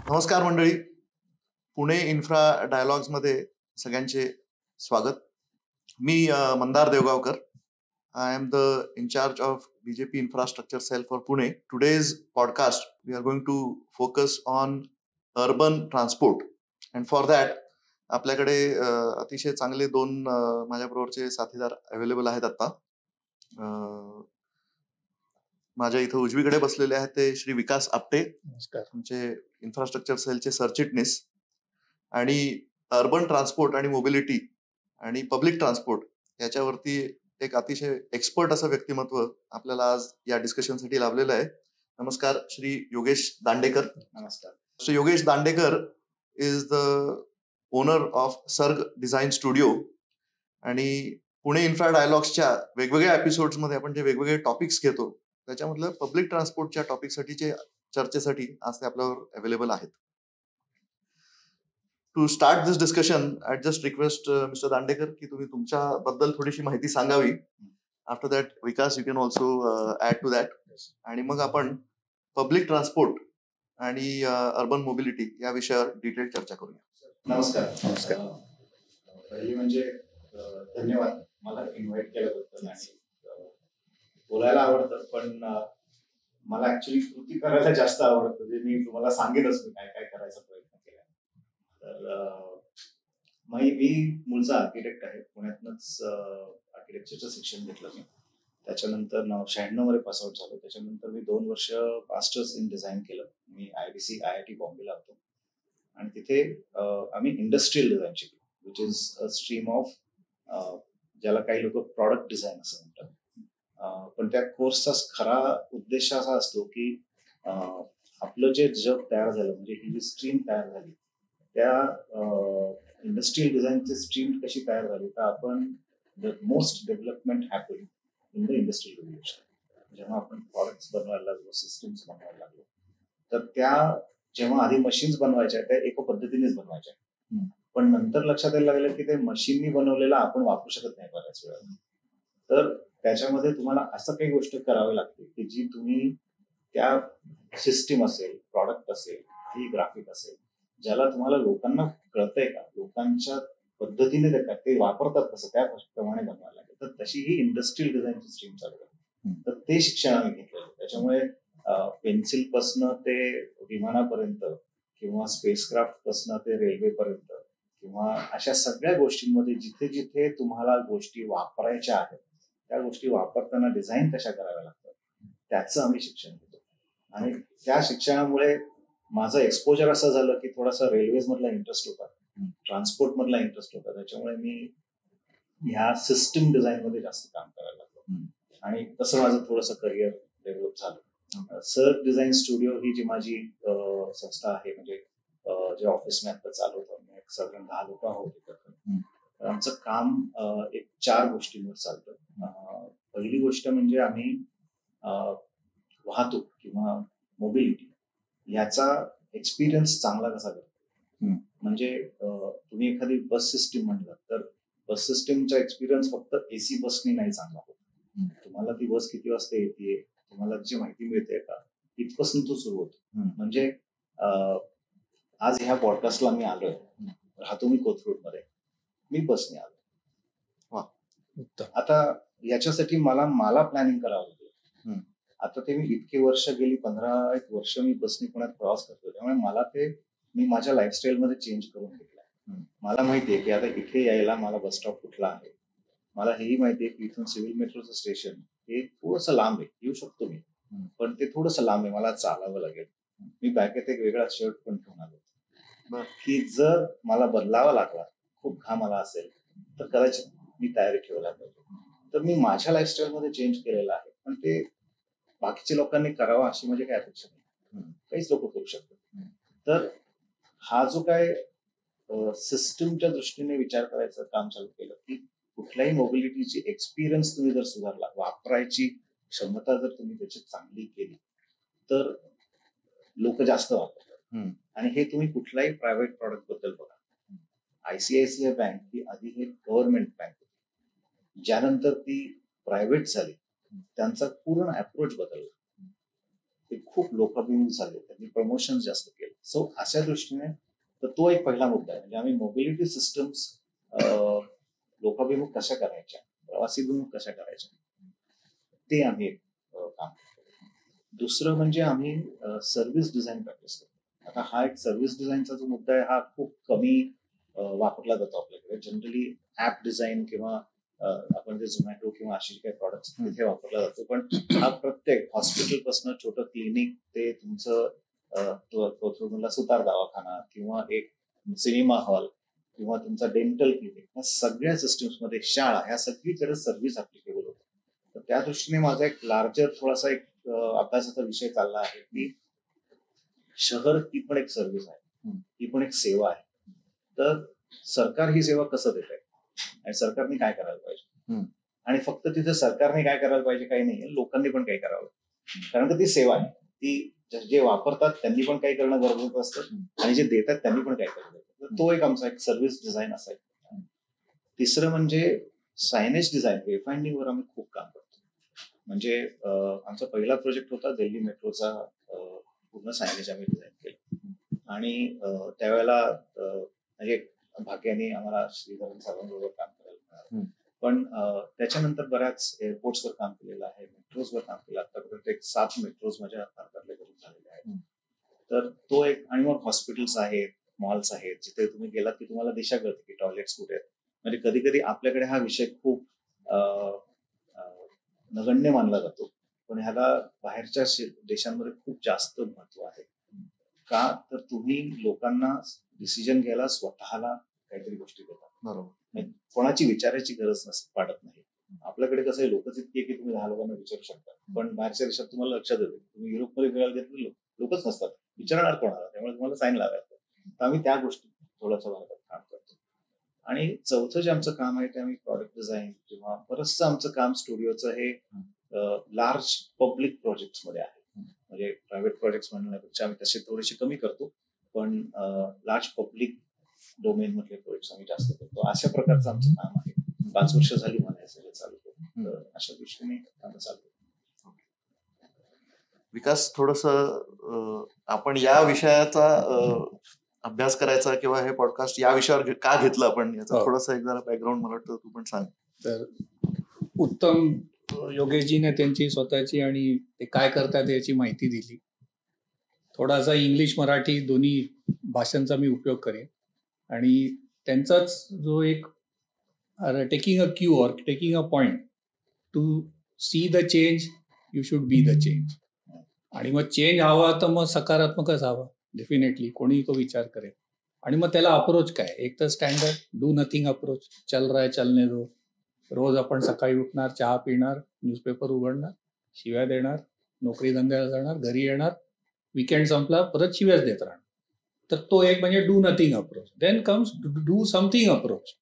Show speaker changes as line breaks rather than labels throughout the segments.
नमस्कार मंडळी. पुणे इन्फ्रा डायलॉग्समध्ये सगळ्यांचे स्वागत. मी Mandar Devgaonkar. I am the incharge of BJP infrastructure cell for Pune. Today's podcast we are going to focus on urban transport and for that आपल्याकडे अतिशय चांगले दोन माझ्याबरोबरचे साथीदार अवेलेबल आहेत आता. माझ्या इथं उजवीकडे बसलेले आहेत ते श्री विकास आपटे.
नमस्कार.
तुमचे इन्फ्रास्ट्रक्चर सेलचे सरचिटणीस आणि अर्बन ट्रान्सपोर्ट आणि मोबिलिटी आणि पब्लिक ट्रान्सपोर्ट याच्यावरती एक अतिशय एक्सपर्ट असं व्यक्तिमत्व आपल्याला आज या डिस्कशनसाठी लाभलेलं आहे. नमस्कार श्री योगेश दांडेकर.
नमस्कार.
Shri Yogesh Dandekar is the owner of सर्ग डिझाईन स्टुडिओ आणि पुणे इन्फ्रा डायलॉग्सच्या वेगवेगळ्या एपिसोड्समध्ये आपण जे वेगवेगळे टॉपिक्स घेतो त्याच्यामधलं पब्लिक ट्रान्सपोर्टच्या टॉपिकसाठीचे चर्चेसाठी आज ते आपल्यावर अवेलेबल आहेत. To start this discussion I just request mister Dandekar की तुम्ही तुमच्याबद्दल थोडीशी माहिती सांगावी. After that Vikas you can also add to that आणि मग आपण पब्लिक ट्रान्सपोर्ट आणि अर्बन मोबिलिटी या विषयावर डिटेल चर्चा करूया.
नमस्कार. नमस्कार. पहिली म्हणजे धन्यवाद मला इन्व्हाइट केल्याबद्दल. आणि बोलायला आवडतं पण मला ऍक्च्युली कृती करायला जास्त आवडतं. जे मी तुम्हाला सांगेनच मी काय काय करायचा प्रयत्न केला. तर मी मूळचा आर्किटेक्ट आहे. पुण्यातनंच आर्किटेक्चरचं शिक्षण घेतलं मी. त्याच्यानंतर 96 मध्ये पासआउट झालो. त्याच्यानंतर मी 2 वर्ष मास्टर्स इन डिझाईन केलं. मी IDC IIT बॉम्बेला होतो आणि तिथे आम्ही इंडस्ट्रियल डिझाईन शिकलो, which is a stream of ज्याला काही लोक प्रॉडक्ट डिझाईन असं म्हणतात. पण त्या कोर्सचा खरा उद्देश असा असतो की आपलं जे जग तयार झालं म्हणजे ही जी स्ट्रीम तयार झाली त्या इंडस्ट्रियल डिझाईनची स्ट्रीम कशी तयार झाली तर आपण the most development happen in the industrial revolution. जेव्हा आपण प्रॉडक्ट्स बनवायला लागलो, सिस्टम्स बनवायला लागलो, तर त्या जेव्हा आधी मशीन्स बनवायच्या त्या एका पद्धतीनेच बनवायच्या, पण नंतर लक्षात यायला लागलं की ते मशीननी बनवलेलं आपण वापरू शकत नाही बऱ्याच वेळा. तर त्याच्यामध्ये तुम्हाला असं काही गोष्ट करावी लागते की जी तुम्ही त्या सिस्टीम असेल, प्रॉडक्ट असेल, काही ग्राफिक असेल, ज्याला तुम्हाला लोकांना कळतंय का, लोकांच्या पद्धतीने ते वापरतात कसं त्याप्रमाणे बनवायला लागेल. तर तशी ही इंडस्ट्रियल डिझाईनची स्ट्रीम चालू आहे. तर ते शिक्षण आम्ही घेतलेलं. त्याच्यामुळे पेन्सिल पासनं ते विमानापर्यंत किंवा स्पेसक्राफ्ट पासनं ते रेल्वेपर्यंत किंवा अशा सगळ्या गोष्टींमध्ये जिथे जिथे तुम्हाला गोष्टी वापरायच्या आहेत त्या गोष्टी वापरताना डिझाईन कशा कराव्या लागतात त्याचं आम्ही शिक्षण घेतो. आणि त्या शिक्षणामुळे माझं एक्सपोजर असं झालं की थोडासा रेल्वेज मधला इंटरेस्ट होता, ट्रान्सपोर्ट मधला इंटरेस्ट होता. त्याच्यामुळे मी ह्या सिस्टम डिझाईन मध्ये जास्त काम करायला लागलो आणि तसं माझं थोडंसं करिअर डेव्हलप झालं. सर्ग डिझाईन स्टुडिओ ही जी माझी संस्था आहे, म्हणजे जे ऑफिस मी आता चालवतो, साधारण 10 लोक आहोत. तर आमचं काम एक 4 गोष्टींवर चालतं. पहिली गोष्ट म्हणजे आम्ही वाहतूक किंवा मोबिलिटी याचा एक्सपिरियन्स चांगला कसा करतो. म्हणजे तुम्ही एखादी बस सिस्टीम म्हणलं तर बस सिस्टीमचा एक्सपिरियन्स फक्त AC बसनी नाही चांगला होत. तुम्हाला ती बस किती वाजता येते, तुम्हाला जी माहिती मिळते का, इथपासून तो सुरू होतो. म्हणजे आज ह्या पॉडकास्टला मी आलोय, राहतो मी कोथरूड मध्ये, मी बसने आलो. आता याच्यासाठी मला प्लॅनिंग करावं लागेल. आता ते मी इतके वर्ष, गेली 15 वर्ष मी बसने पुण्यात प्रवास करतो. त्यामुळे मला ते मी माझ्या लाईफस्टाईल मध्ये चेंज करून घेतलंय. मला माहितीये की आता इथे यायला मला बस स्टॉप कुठला आहे. मला हेही माहितीये की इथून सिव्हिल मेट्रोचं स्टेशन हे थोडंसं लांब आहे. येऊ शकतो मी, पण ते थोडंसं लांब आहे, मला चालावं लागेल. मी बॅगेत एक वेगळा शर्ट पण ठेवून आलो की जर मला बदलावा लागला, खूप घाम आला असेल तर कदाचित मी तयारी ठेवायला पाहिजे. तर मी माझ्या लाईफस्टाईल मध्ये चेंज केलेलं आहे, पण ते बाकीच्या लोकांनी करावा अशी म्हणजे काय अपेक्षा नाही. काहीच लोक करू शकतात. तर हा जो काय सिस्टमच्या दृष्टीने विचार करायचं काम चालू केलं की कुठल्याही मोबिलिटीची एक्सपिरियन्स तुम्ही जर सुधारला, वापरायची क्षमता जर तुम्ही त्याची चांगली केली तर लोक जास्त वापरतात. आणि हे तुम्ही कुठल्याही प्रायव्हेट प्रॉडक्ट बद्दल बघा. ICICI बँक ही आधी एक गव्हर्नमेंट बँक होती, ज्यानंतर ती प्रायव्हेट झाली. त्यांचा पूर्ण अप्रोच बदलला. ते खूप लोकाभिमुख झाले, त्यांनी प्रमोशन जास्त केलं. सो अशा दृष्टीने तर तो एक पहिला मुद्दा आहे. म्हणजे आम्ही मोबिलिटी सिस्टम्स लोकाभिमुख कशा करायच्या, प्रवासीभिमुख कशा करायच्या, ते आम्ही काम करतो. दुसरं म्हणजे आम्ही सर्व्हिस डिझाईन प्रॅक्टिस करतो. आता हा एक सर्व्हिस डिझाईनचा जो मुद्दा आहे हा खूप कमी वापरला जातो आपल्याकडे. जनरली ऍप डिझाईन किंवा आपण जे झोमॅटो किंवा अशी काही प्रॉडक्ट्स तिथे वापरला जातो. पण हा प्रत्येक हॉस्पिटल पासून छोटं क्लिनिक ते तुमचं सुतार दवाखाना किंवा एक सिनेमा हॉल किंवा तुमचा डेंटल क्लिनिक, या सगळ्या सिस्टम्स मध्ये शाळा, ह्या सगळीकडे सर्व्हिस ऍप्लिकेबल होतं. तर त्या दृष्टीने माझा एक लार्जर थोडासा एक अभ्यासाचा विषय चालला आहे की शहर ही पण एक सर्व्हिस आहे, ही पण एक सेवा आहे. तर सरकार ही सेवा कसं देत आहे आणि सरकारने काय करायला पाहिजे, आणि फक्त तिथे सरकारने काय करायला पाहिजे काही नाही, लोकांनी पण काही करावं. कारण का ती सेवा आहे, ती जे वापरतात त्यांनी पण काही करणं गरजेचं असतं आणि जे देतात त्यांनी पण काही करणं गरजेचं. तर तो एक आमचा एक सर्व्हिस डिझाईन असा आहे. तिसरं म्हणजे सायनेज डिझाईन, वेफाइंडिंग वर आम्ही खूप काम करतो. म्हणजे आमचा पहिला प्रोजेक्ट होता दिल्ली मेट्रोचा, पूर्ण सायनेज आम्ही डिझाईन केलं आणि त्यावेळेला म्हणजे भाग्याने आम्हाला श्रीधरन साहेबांबरोबर काम करायला मिळालं. पण त्याच्यानंतर बऱ्याच एअरपोर्ट्सवर काम केलेलं आहे, मेट्रोजवर काम केलं. आतापर्यंत एक 7 मेट्रोज माझ्या भारतातल्या करून झालेले आहेत. तर तो एक, आणि मग हॉस्पिटल्स आहेत, मॉल्स आहेत, जिथे तुम्ही गेलात की तुम्हाला दिशा कळते की टॉयलेट्स कुठे आहेत. म्हणजे कधी कधी आपल्याकडे हा विषय खूप नगण्य मानला जातो, पण ह्याला बाहेरच्या देशांमध्ये खूप जास्त महत्व आहे. का तर तुम्ही लोकांना डिसिजन घ्यायला स्वतःला काहीतरी गोष्टी देतात.
बरोबर.
कोणाची विचारायची गरज पडत नाही. आपल्याकडे कसं आहे, लोकच इतकी की तुम्ही 10 लोकांना विचारू शकता, पण बाहेरच्या देशात तुम्हाला लक्षात येते. तुम्ही युरोपमध्ये फिरायला घेतले लोकच नसतात, विचारणार कोणाला, त्यामुळे तुम्हाला साईन लावायचं. तर आम्ही त्या गोष्टी थोडंसं भारतात काम करतो. आणि चौथं जे आमचं काम आहे ते आम्ही प्रॉडक्ट डिझाईन किंवा बरंचसं आमचं काम स्टुडिओचं हे लार्ज पब्लिक प्रोजेक्ट्स मध्ये आहे. म्हणजे प्रायव्हेट प्रोजेक्ट्स म्हणण्यापेक्षा आम्ही तसे थोडेसे कमी करतो, पण लार्ज पब्लिक डोमेन मधले प्रोजेक्ट्स आम्ही जास्त करतो. अशा प्रकारचं आमचं काम आहे. 5 वर्ष झाली मला हे चालू करून. तर अशा दृष्टीने काम चालू.
विकास, थोडस आपण या विषयाचा अभ्यास करायचा किंवा हे पॉडकास्ट या विषयावर का घेतलं आपण, याचा थोडासा एक जरा बॅकग्राऊंड मला वाटतं तू पण सांग.
तर उत्तम योगेशजीने त्यांची स्वतःची आणि ते काय करतात याची माहिती दिली. थोडासा इंग्लिश मराठी दोन्ही भाषांचा मी उपयोग करेन आणि त्यांचाच जो एक taking a Q or taking a point two see the change, you should be the change. आणि मग चेंज हवा तर मग सकारात्मकच हवा, डेफिनेटली कोणी तो विचार करेल. आणि मग त्याला अप्रोच काय, एक तर स्टँडर्ड डू नथिंग अप्रोच, चल रहा है चलने दो. रोज आपण सकाळी उठणार, चहा पिणार, न्यूजपेपर उघडणार, शिव्या देणार, नोकरी धंद्याला जाणार, घरी येणार, विकेंड संपला परत शिव्याच देत राहणार. तर तो एक म्हणजे do nothing approach. Then comes do something approach.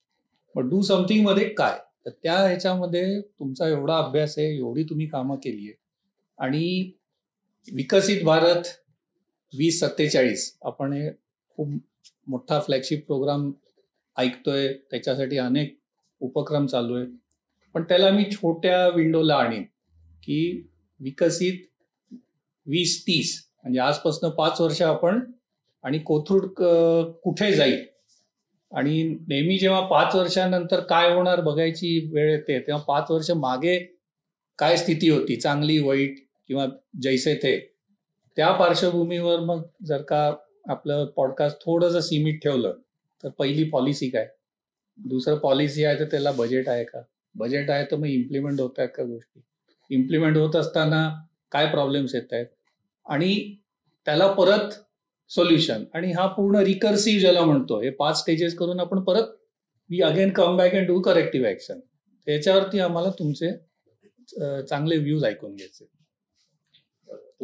मग डू समथिंग मध्ये काय, तर त्या ह्याच्यामध्ये तुमचा एवढा अभ्यास आहे, एवढी तुम्ही कामं केली आहे. आणि विकसित भारत 2047 आपण हे खूप मोठा फ्लॅगशिप प्रोग्राम ऐकतोय, त्याच्यासाठी अनेक उपक्रम चालू आहेत. पण त्याला मी छोट्या विंडोला आणीन की विकसित 2030, म्हणजे आजपासून 5 वर्ष आपण, आणि कोथरूड कुठे जाईल. आणि नेहमी जेव्हा 5 वर्षानंतर काय होणार बघायची वेळ येते, तेव्हा 5 वर्ष मागे काय स्थिती होती, चांगली वाईट किंवा जैसे थे, त्या पार्श्वभूमीवर मग जर का आपलं पॉडकास्ट थोडंसं सीमित ठेवलं तर पहिली पॉलिसी काय, दुसरं पॉलिसी आहे तर त्याला बजेट आहे का, बजेट आहे तर मग इम्प्लिमेंट होत आहेत का गोष्टी, इम्प्लिमेंट होत असताना काय प्रॉब्लेम्स येत आहेत, आणि त्याला परत सोल्युशन. आणि हा पूर्ण रिकर्सिव्ह ज्याला म्हणतो, हे 5 स्टेजेस करून आपण परत we again come back and do corrective action. त्याच्यावरती आम्हाला तुमचे चांगले व्ह्यूज ऐकून घ्यायचे.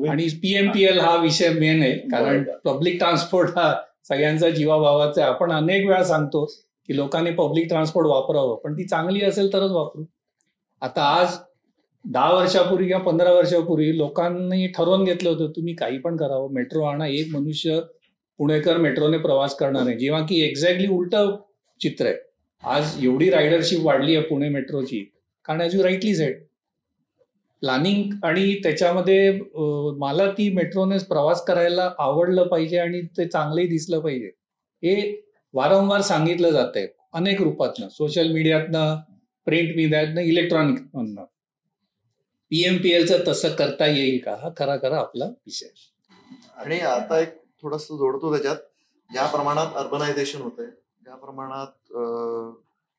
आणि PMPL हा विषय मेन आहे, कारण पब्लिक ट्रान्सपोर्ट हा सगळ्यांचा जीवाभावाचा आहे. आपण अनेक वेळा सांगतो की लोकांनी पब्लिक ट्रान्सपोर्ट वापरावं, पण ती चांगली असेल तरच वापरू. आता आज 10 वर्षापूर्वी किंवा 15 वर्षापूर्वी लोकांनी ठरवून घेतलं होतं तुम्ही काही पण करावं, मेट्रो आणा, एक मनुष्य पुणेकर मेट्रोने प्रवास करणार आहे, जेव्हा की एक्झॅक्टली उलटं चित्र आहे. आज एवढी रायडरशिप वाढली आहे पुणे मेट्रोची, कारण as you rightly sed planning आणि त्याच्यामध्ये मला ती मेट्रोनेच प्रवास करायला आवडलं पाहिजे आणि ते चांगलंही दिसलं पाहिजे हे वारंवार सांगितलं जात आहे अनेक रूपातनं, सोशल मीडियातनं, प्रिंट मीडियातनं, इलेक्ट्रॉनिक मधनं. PMPLचं तसं करता येईल का, हा खरा खरा आपला विषय.
आणि आता एक थोडस जोडतो त्याच्यात, ज्या प्रमाणात अर्बनायझेशन होतंय, ज्या प्रमाणात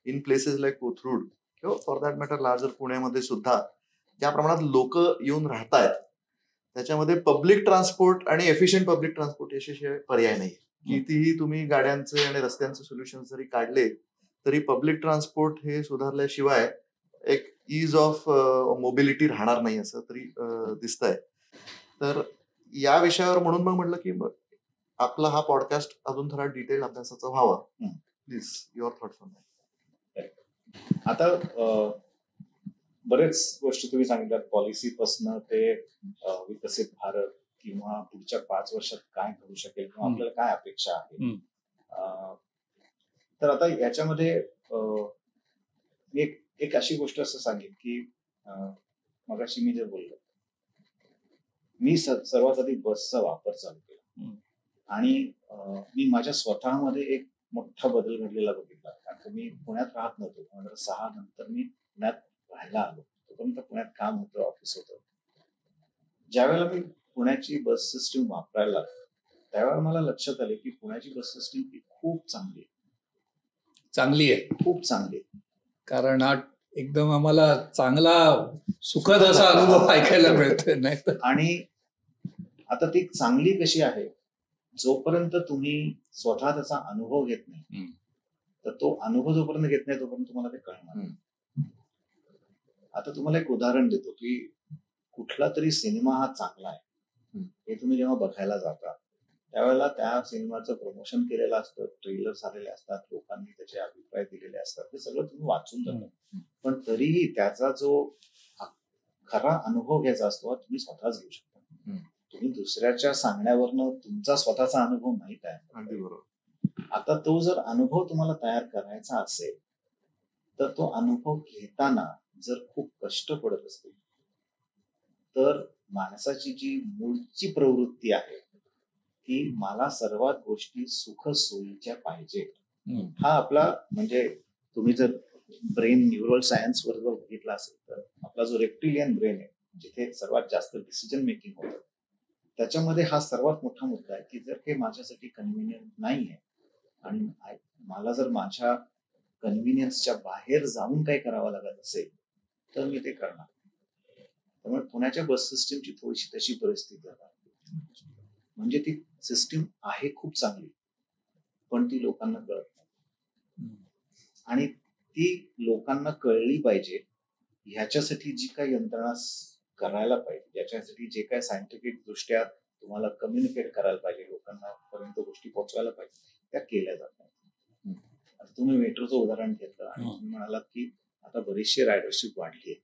इन प्लेसेस लाईक कोथरूड किंवा फॉर दॅट मॅटर लार्जर पुण्यामध्ये सुद्धा ज्या प्रमाणात लोक येऊन राहतायत, त्याच्यामध्ये पब्लिक ट्रान्सपोर्ट आणि एफिशियंट पब्लिक ट्रान्सपोर्ट याशिवाय पर्याय नाही. कितीही तुम्ही गाड्यांचे आणि रस्त्यांचे सोल्युशन जरी काढले तरी पब्लिक ट्रान्सपोर्ट हे सुधारल्याशिवाय एक इज ऑफ मोबिलिटी राहणार नाही असं तरी दिसतंय. तर या विषयावर म्हणून मग म्हटलं की आपला हा पॉडकास्ट अजून थोडा डिटेल अभ्यासाचा व्हावा. Please your thoughts on that.
आता बरेच गोष्टी तुम्ही सांगितल्यात, पॉलिसीपासनं ते विकसित भारत किंवा पुढच्या 5 वर्षात काय घडू शकेल किंवा आपल्याला काय अपेक्षा आहे. तर आता याच्यामध्ये मी एक अशी गोष्ट असं सांगेन की मगाशी मी जे बोललो, मी सर्वात आधी बसचा वापर चालू केला आणि मी माझ्या स्वतःमध्ये एक मोठा बदल घडलेला बघितला. कारण मी पुण्यात राहत नव्हतो. 2006 नंतर मी पुण्यात राहायला आलो. तोपर्यंत पुण्यात काम होतं, ऑफिस होतं. ज्यावेळेला मी पुण्याची बस सिस्टीम वापरायला लागलो त्यावेळेला मला लक्षात आले की पुण्याची बस सिस्टीम ही खूप चांगली आहे, खूप चांगली आहे.
कारण हा एकदम आम्हाला चांगला सुखद असा अनुभव ऐकायला मिळतोय. नाही
आणि आता ती चांगली कशी आहे, जोपर्यंत तुम्ही स्वतः त्याचा अनुभव घेत नाही, तर तो अनुभव जोपर्यंत घेत नाही तोपर्यंत तुम्हाला ते कळणार नाही. आता तुम्हाला एक उदाहरण देतो की कुठला तरी सिनेमा हा चांगला आहे हे तुम्ही जेव्हा बघायला जाता त्यावेळेला त्या सिनेमाचं प्रमोशन केलेलं असतं, ट्रेलर्स आलेले असतात, लोकांनी त्याचे अभिप्राय दिलेले असतात, ते सगळं तुम्ही वाचून जाता. पण तरीही त्याचा जो खरा अनुभव घ्यायचा असतो तुम्ही स्वतःच घेऊ शकता. तुम्ही दुसऱ्याच्या सांगण्यावरनं तुमचा स्वतःचा अनुभव नाही तयार.
अगदी बरोबर.
आता तो जर अनुभव तुम्हाला तयार करायचा असेल तर तो अनुभव घेताना जर खूप कष्ट पडत असतील तर माणसाची जी मूळची प्रवृत्ती आहे की मला सर्वात गोष्टी सुख सोयीच्या पाहिजे, हा आपला म्हणजे तुम्ही जर ब्रेन न्यूरल सायन्स वर जर बघितला असेल तर आपला जो रेप्टिलियन ब्रेन आहे जिथे सर्वात जास्त डिसिजन मेकिंग होतं त्याच्यामध्ये हा सर्वात मोठा मुद्दा आहे की जर हे माझ्यासाठी कन्व्हिनियंट नाहीये आणि मला जर माझ्या कन्व्हिनियन्सच्या बाहेर जाऊन काही करावं लागत असेल तर मी ते करणार. त्यामुळे पुण्याच्या बस सिस्टीमची थोडीशी तशी परिस्थिती आहे. म्हणजे ती सिस्टीम आहे खूप चांगली पण ती लोकांना कळत नाही आणि ती लोकांना कळली पाहिजे ह्याच्यासाठी जी काही यंत्रणा करायला पाहिजे, याच्यासाठी जे काही सायंटिफिक दृष्ट्या तुम्हाला कम्युनिकेट करायला पाहिजे, लोकांना पर्यंत गोष्टी पोहोचवायला पाहिजे, त्या केल्या जात नाही. आता तुम्ही मेट्रोचं उदाहरण घेतलं आणि तुम्ही म्हणालात की आता बरीचशी रायडरशिप वाढली आहे.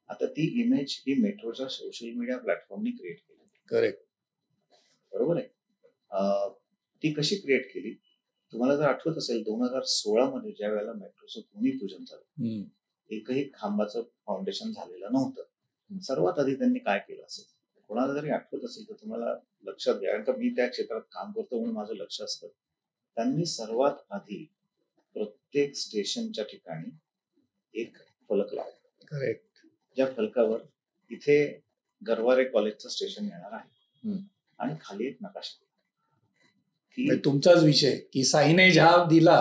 आता ती इमेज ही मेट्रोच्या सोशल मीडिया प्लॅटफॉर्मनी क्रिएट केली.
करेक्ट,
बरोबर आहे. ती कशी क्रिएट केली तुम्हाला जर आठवत असेल 2016 मध्ये ज्या वेळेला मेट्रोचं भूमिपूजन झालं एकही खांबाचं फाउंडेशन झालेलं नव्हतं. सर्वात आधी त्यांनी काय केलं असेल, कोणाला जरी आठवत असेल तर तुम्हाला लक्षात घ्या, कारण का मी त्या क्षेत्रात काम करतो म्हणून माझं लक्ष असतं. त्यांनी सर्वात आधी प्रत्येक स्टेशनच्या ठिकाणी एक फलक लावला.
करेक्ट.
ज्या फलकावर इथे गरवारे कॉलेजचं स्टेशन येणार आहे आणि खाली एक नकाशा.
तुमचाच विषय की सायनेज हा दिला,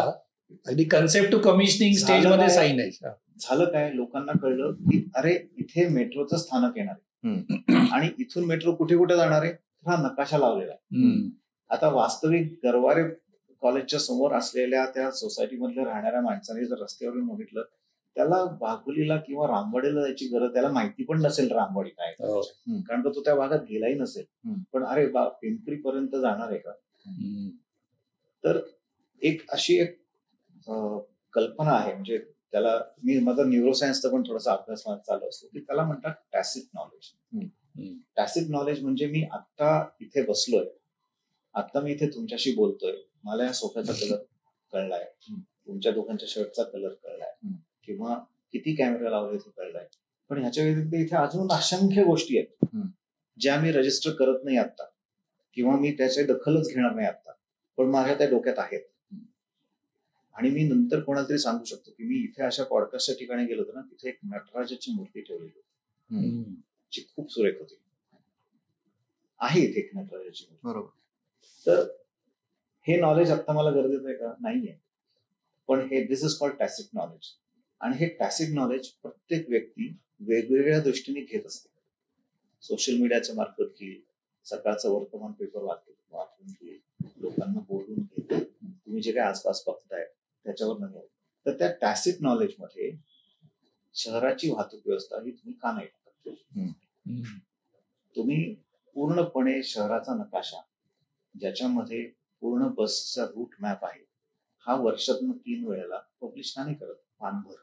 अगदी कन्सेप्ट टू कमिशनिंग स्टेज मध्ये सायनेज
झालं. काय लोकांना कळलं की अरे इथे मेट्रोचं स्थानक येणार आहे आणि इथून मेट्रो कुठे कुठे जाणार आहे हा नकाशा लावलेला आहे. आता वास्तविक गरवारे कॉलेजच्या समोर असलेल्या त्या सोसायटी मधल्या राहणाऱ्या माणसाने जर रस्त्यावरून बघितलं त्याला बाहुलीला किंवा रामवाडीला जायची गरज, त्याला माहिती पण नसेल रामवाडी काय, कारण तो त्या भागात गेलाही नसेल. पण अरे पिंपरी पर्यंत जाणार आहे का. तर एक अशी एक कल्पना आहे, म्हणजे त्याला मी माझा न्यूरोसायन्सचा पण थोडासा अभ्यास चालू असतो की त्याला म्हणतात टॅसिट नॉलेज. टॅसिट नॉलेज म्हणजे मी आता इथे बसलोय, आता मी इथे तुमच्याशी बोलतोय, मला या सोफ्याचा कलर कळलाय, तुमच्या दोघांच्या शर्टचा कलर कळलाय किंवा किती कॅमेरा लावले ते कळलाय, पण ह्याच्या व्यतिरिक्त इथे अजून असंख्य गोष्टी आहेत ज्या मी रजिस्टर करत नाही आता, किंवा मी त्याची दखलच घेणार नाही आता, पण माझ्या त्या डोक्यात आहेत. आणि मी नंतर कोणाला तरी सांगू शकतो की मी इथे अशा पॉडकास्टच्या ठिकाणी गेलो होतो ना, तिथे एक नटराजाची मूर्ती ठेवलेली होती, जी खूप सुरेख होती. आहे इथे एक नटराजाची मूर्ती.
बरोबर.
तर हे नॉलेज आता मला गरजेचं आहे का? नाहीये. पण हे दिस इज कॉल्ड टॅसिट नॉलेज. आणि हे टॅसिट नॉलेज प्रत्येक व्यक्ती वेगवेगळ्या दृष्टीने घेत असते. सोशल मीडियाच्या मार्फत घेईल, सकाळचं वर्तमान पेपर वाचून घेईल, लोकांना बोलून घेईल, तुम्ही जे काही आसपास बघताय त्याच्यावर न घ्या. तर त्या टॅसिट नॉलेज मध्ये शहराची वाहतूक व्यवस्था ही तुम्ही का नाही टाकत? तुम्ही पूर्णपणे शहराचा नकाशा, ज्याच्यामध्ये पूर्ण बसचा रूट मॅप आहे, हा वर्षातून 3 वेळेला पब्लिश का नाही करत? पानभर.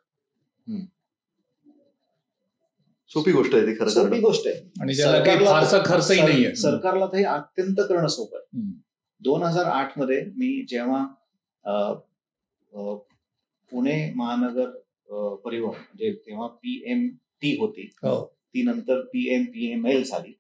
सोपी गोष्ट आहे ती, खरं
सोपी गोष्ट आहे.
आणि त्याला काही फारसा खर्चही नाहीये.
सरकारला ते अत्यंत करणं सोपं आहे. 2008 मध्ये मी जेव्हा पुणे महानगर परिवहन, म्हणजे तेव्हा PMT होती, ती नंतर PMPML झाली.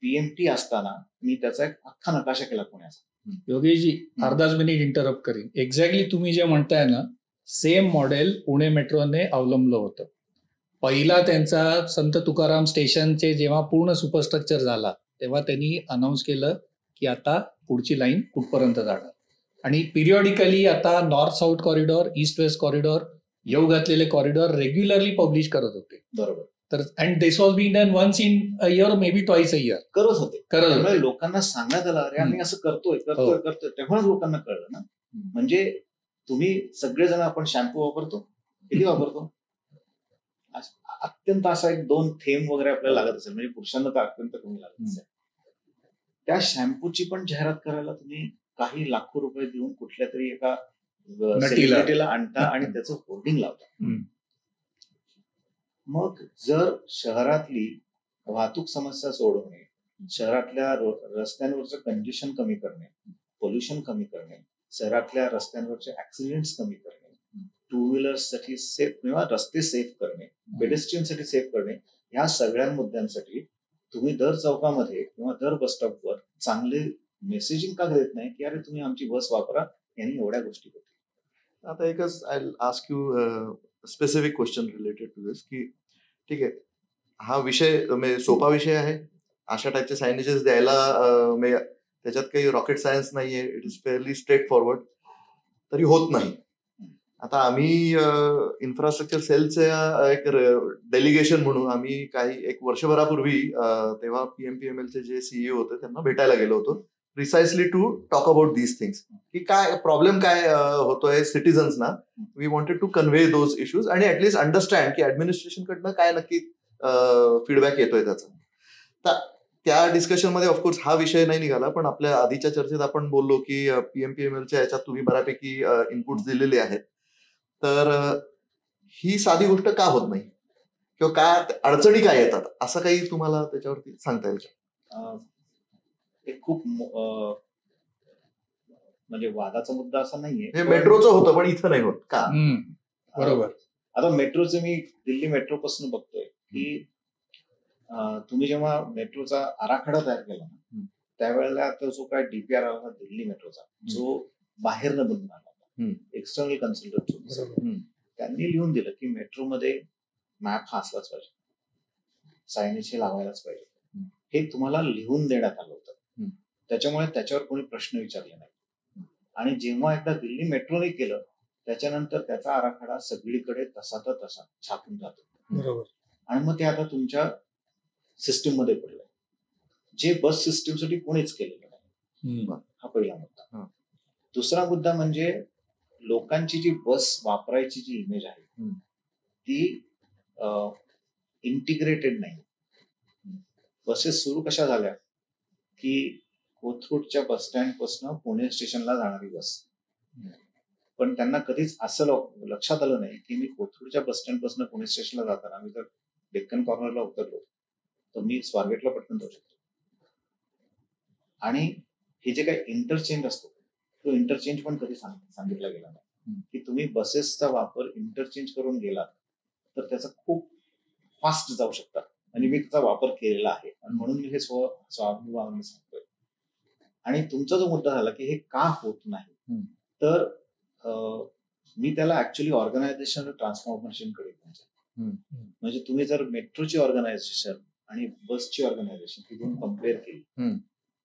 PMT असताना मी त्याचा एक अख्खा नकाशा केला पुण्याचा.
योगेशजी, अर्धाच मिनिट इंटरप्ट करीन. एक्झॅक्टली तुम्ही जे म्हणताय ना, सेम मॉडेल पुणे मेट्रोने अवलंबलं होतं. पहिला त्यांचा संत तुकाराम स्टेशनचे जेव्हा पूर्ण सुपरस्ट्रक्चर झाला, तेव्हा त्यांनी अनाऊन्स केलं की आता पुढची लाईन कुठपर्यंत जाणार. आणि पिरियॉडिकली आता north south corridor, east west corridor, येऊ घातलेले कॉरिडॉर रेग्युलरली पब्लिश करत होते.
बरोबर.
तर and this was been done once in a year, maybe twice a year
करत होते. लोकांना सांगण्यात आलं, अरे आम्ही असं करतोय, तेव्हाच लोकांना कळलं ना. म्हणजे तुम्ही सगळेजण, आपण शॅम्पू वापरतो, किती वापरतो? अत्यंत असा 1-2 थेंब वगैरे आपल्याला लागत असेल, म्हणजे पुरुषांना तर अत्यंत कमी लागत असेल. त्या शॅम्पूची पण जाहिरात करायला तुम्ही काही लाखो रुपये देऊन कुठल्या तरी एका सेलिब्रिटीला आणता आणि त्याचं होर्डिंग लावता. मग जर शहरातली वाहतूक समस्या सोडवणे, शहरातल्या रस्त्यांवरचं कंजेशन कमी करणे, पोल्युशन कमी करणे, शहरातल्या रस्त्यांवरचे ऍक्सिडेंट्स कमी करणे, 2 व्हीलर्ससाठी सेफ किंवा रस्ते सेफ करणे, पेडेस्ट्रियनसाठी सेफ करणे, ह्या सगळ्या मुद्द्यांसाठी तुम्ही दर चौकामध्ये किंवा दर बस स्टॉपवर चांगले मेसेजिंग का देत नाही की अरे तुम्ही आमची बस वापरा, यांनी एवढ्या गोष्टी होतील.
आता एकच I will ask you specific question related to this, की ठीक आहे, हा विषय सोपा विषय आहे, अशा टाईपचे सायनेजेस द्यायला त्याच्यात काही रॉकेट सायन्स नाहीये, it is fairly straight forward, तरी होत नाही. आता आम्ही इन्फ्रास्ट्रक्चर सेलचं एक डेलिगेशन म्हणून आम्ही एक वर्षभरापूर्वी तेव्हा PMPMLचे जे CEO होते त्यांना भेटायला गेलो होतो, precisely to talk about these things, की काय प्रॉब्लेम काय होतोय सिटीजन्सना. We wanted to convey those issues आणि ऍटलीस्ट अंडरस्टँड की ऍडमिनिस्ट्रेशन कडनं काय नक्की फीडबॅक येतोय त्याचा. तर त्या डिस्कशन मध्ये ऑफकोर्स हा विषय नाही निघाला, पण आपल्या आधीच्या चर्चेत आपण बोललो की PMPMLच्या याच्यात तुम्ही बऱ्यापैकी इनपुट्स दिलेले आहेत. तर ही साधी गोष्ट का होत नाही, किंवा काय अडचणी काय येतात, असं काही तुम्हाला त्याच्यावरती सांगता येईल का?
एक खूप म्हणजे वादाचा मुद्दा असा नाहीये.
मेट्रोचं होतं पण इथं नाही होत का?
बरोबर.
आता मेट्रोचे मी दिल्ली मेट्रो पासून बघतोय की तुम्ही जेव्हा मेट्रोचा आराखडा तयार केला ना, त्यावेळेला तो जो काय DPR आला दिल्ली मेट्रोचा, जो बाहेरनं बनून आला, एक्सटर्नल कन्सल्टंट, त्यांनी लिहून दिलं की मेट्रोमध्ये मॅप हा असलाच पाहिजे, सायनेज हे लावायलाच पाहिजे. हे तुम्हाला लिहून देण्यात आलं होतं. त्याच्यामुळे त्याच्यावर कोणी प्रश्न विचारले नाही. आणि जेव्हा एकदा दिल्ली मेट्रोने केलं, त्याच्यानंतर त्याचा आराखडा सगळीकडे तसा छापून जातो.
बरोबर.
आणि मग ते आता तुमच्या सिस्टीम मध्ये पडलंय, जे बस सिस्टीमसाठी कोणीच केलेलं नाही. हा पहिला मुद्दा. दुसरा मुद्दा म्हणजे लोकांची जी बस वापरायची जी इमेज आहे ती इंटिग्रेटेड नाही. बसेस सुरू कशा झाल्या की कोथरूडच्या बस स्टँड पासून पुणे स्टेशनला जाणारी बस, पण त्यांना कधीच असं लक्षात आलं नाही की मी कोथरूडच्या बस स्टँड पासून पुणे स्टेशनला जाताना मी जर डेक्कन कॉर्नरला उतरलो तर मी स्वारगेटला पटकन जाऊ शकतो. आणि हे जे काही इंटरचेंज असतो तो इंटरचेंज पण कधी सांगितला गेला नाही की तुम्ही बसेसचा वापर इंटरचेंज करून गेलात तर त्याचा खूप फास्ट जाऊ शकतात. म्हणजे मी त्याचा वापर केलेला आहे आणि म्हणून मी हे स्वाभिमानाने सांगतोय. आणि तुमचा जो मुद्दा झाला की हे का होत नाही, तर मी त्याला ऍक्च्युअली ऑर्गनायझेशन ट्रान्सफॉर्मेशनकडे म्हणजे तुम्ही जर मेट्रोची ऑर्गनायझेशन आणि बसची ऑर्गनायझेशन ही दोन कम्पेअर केली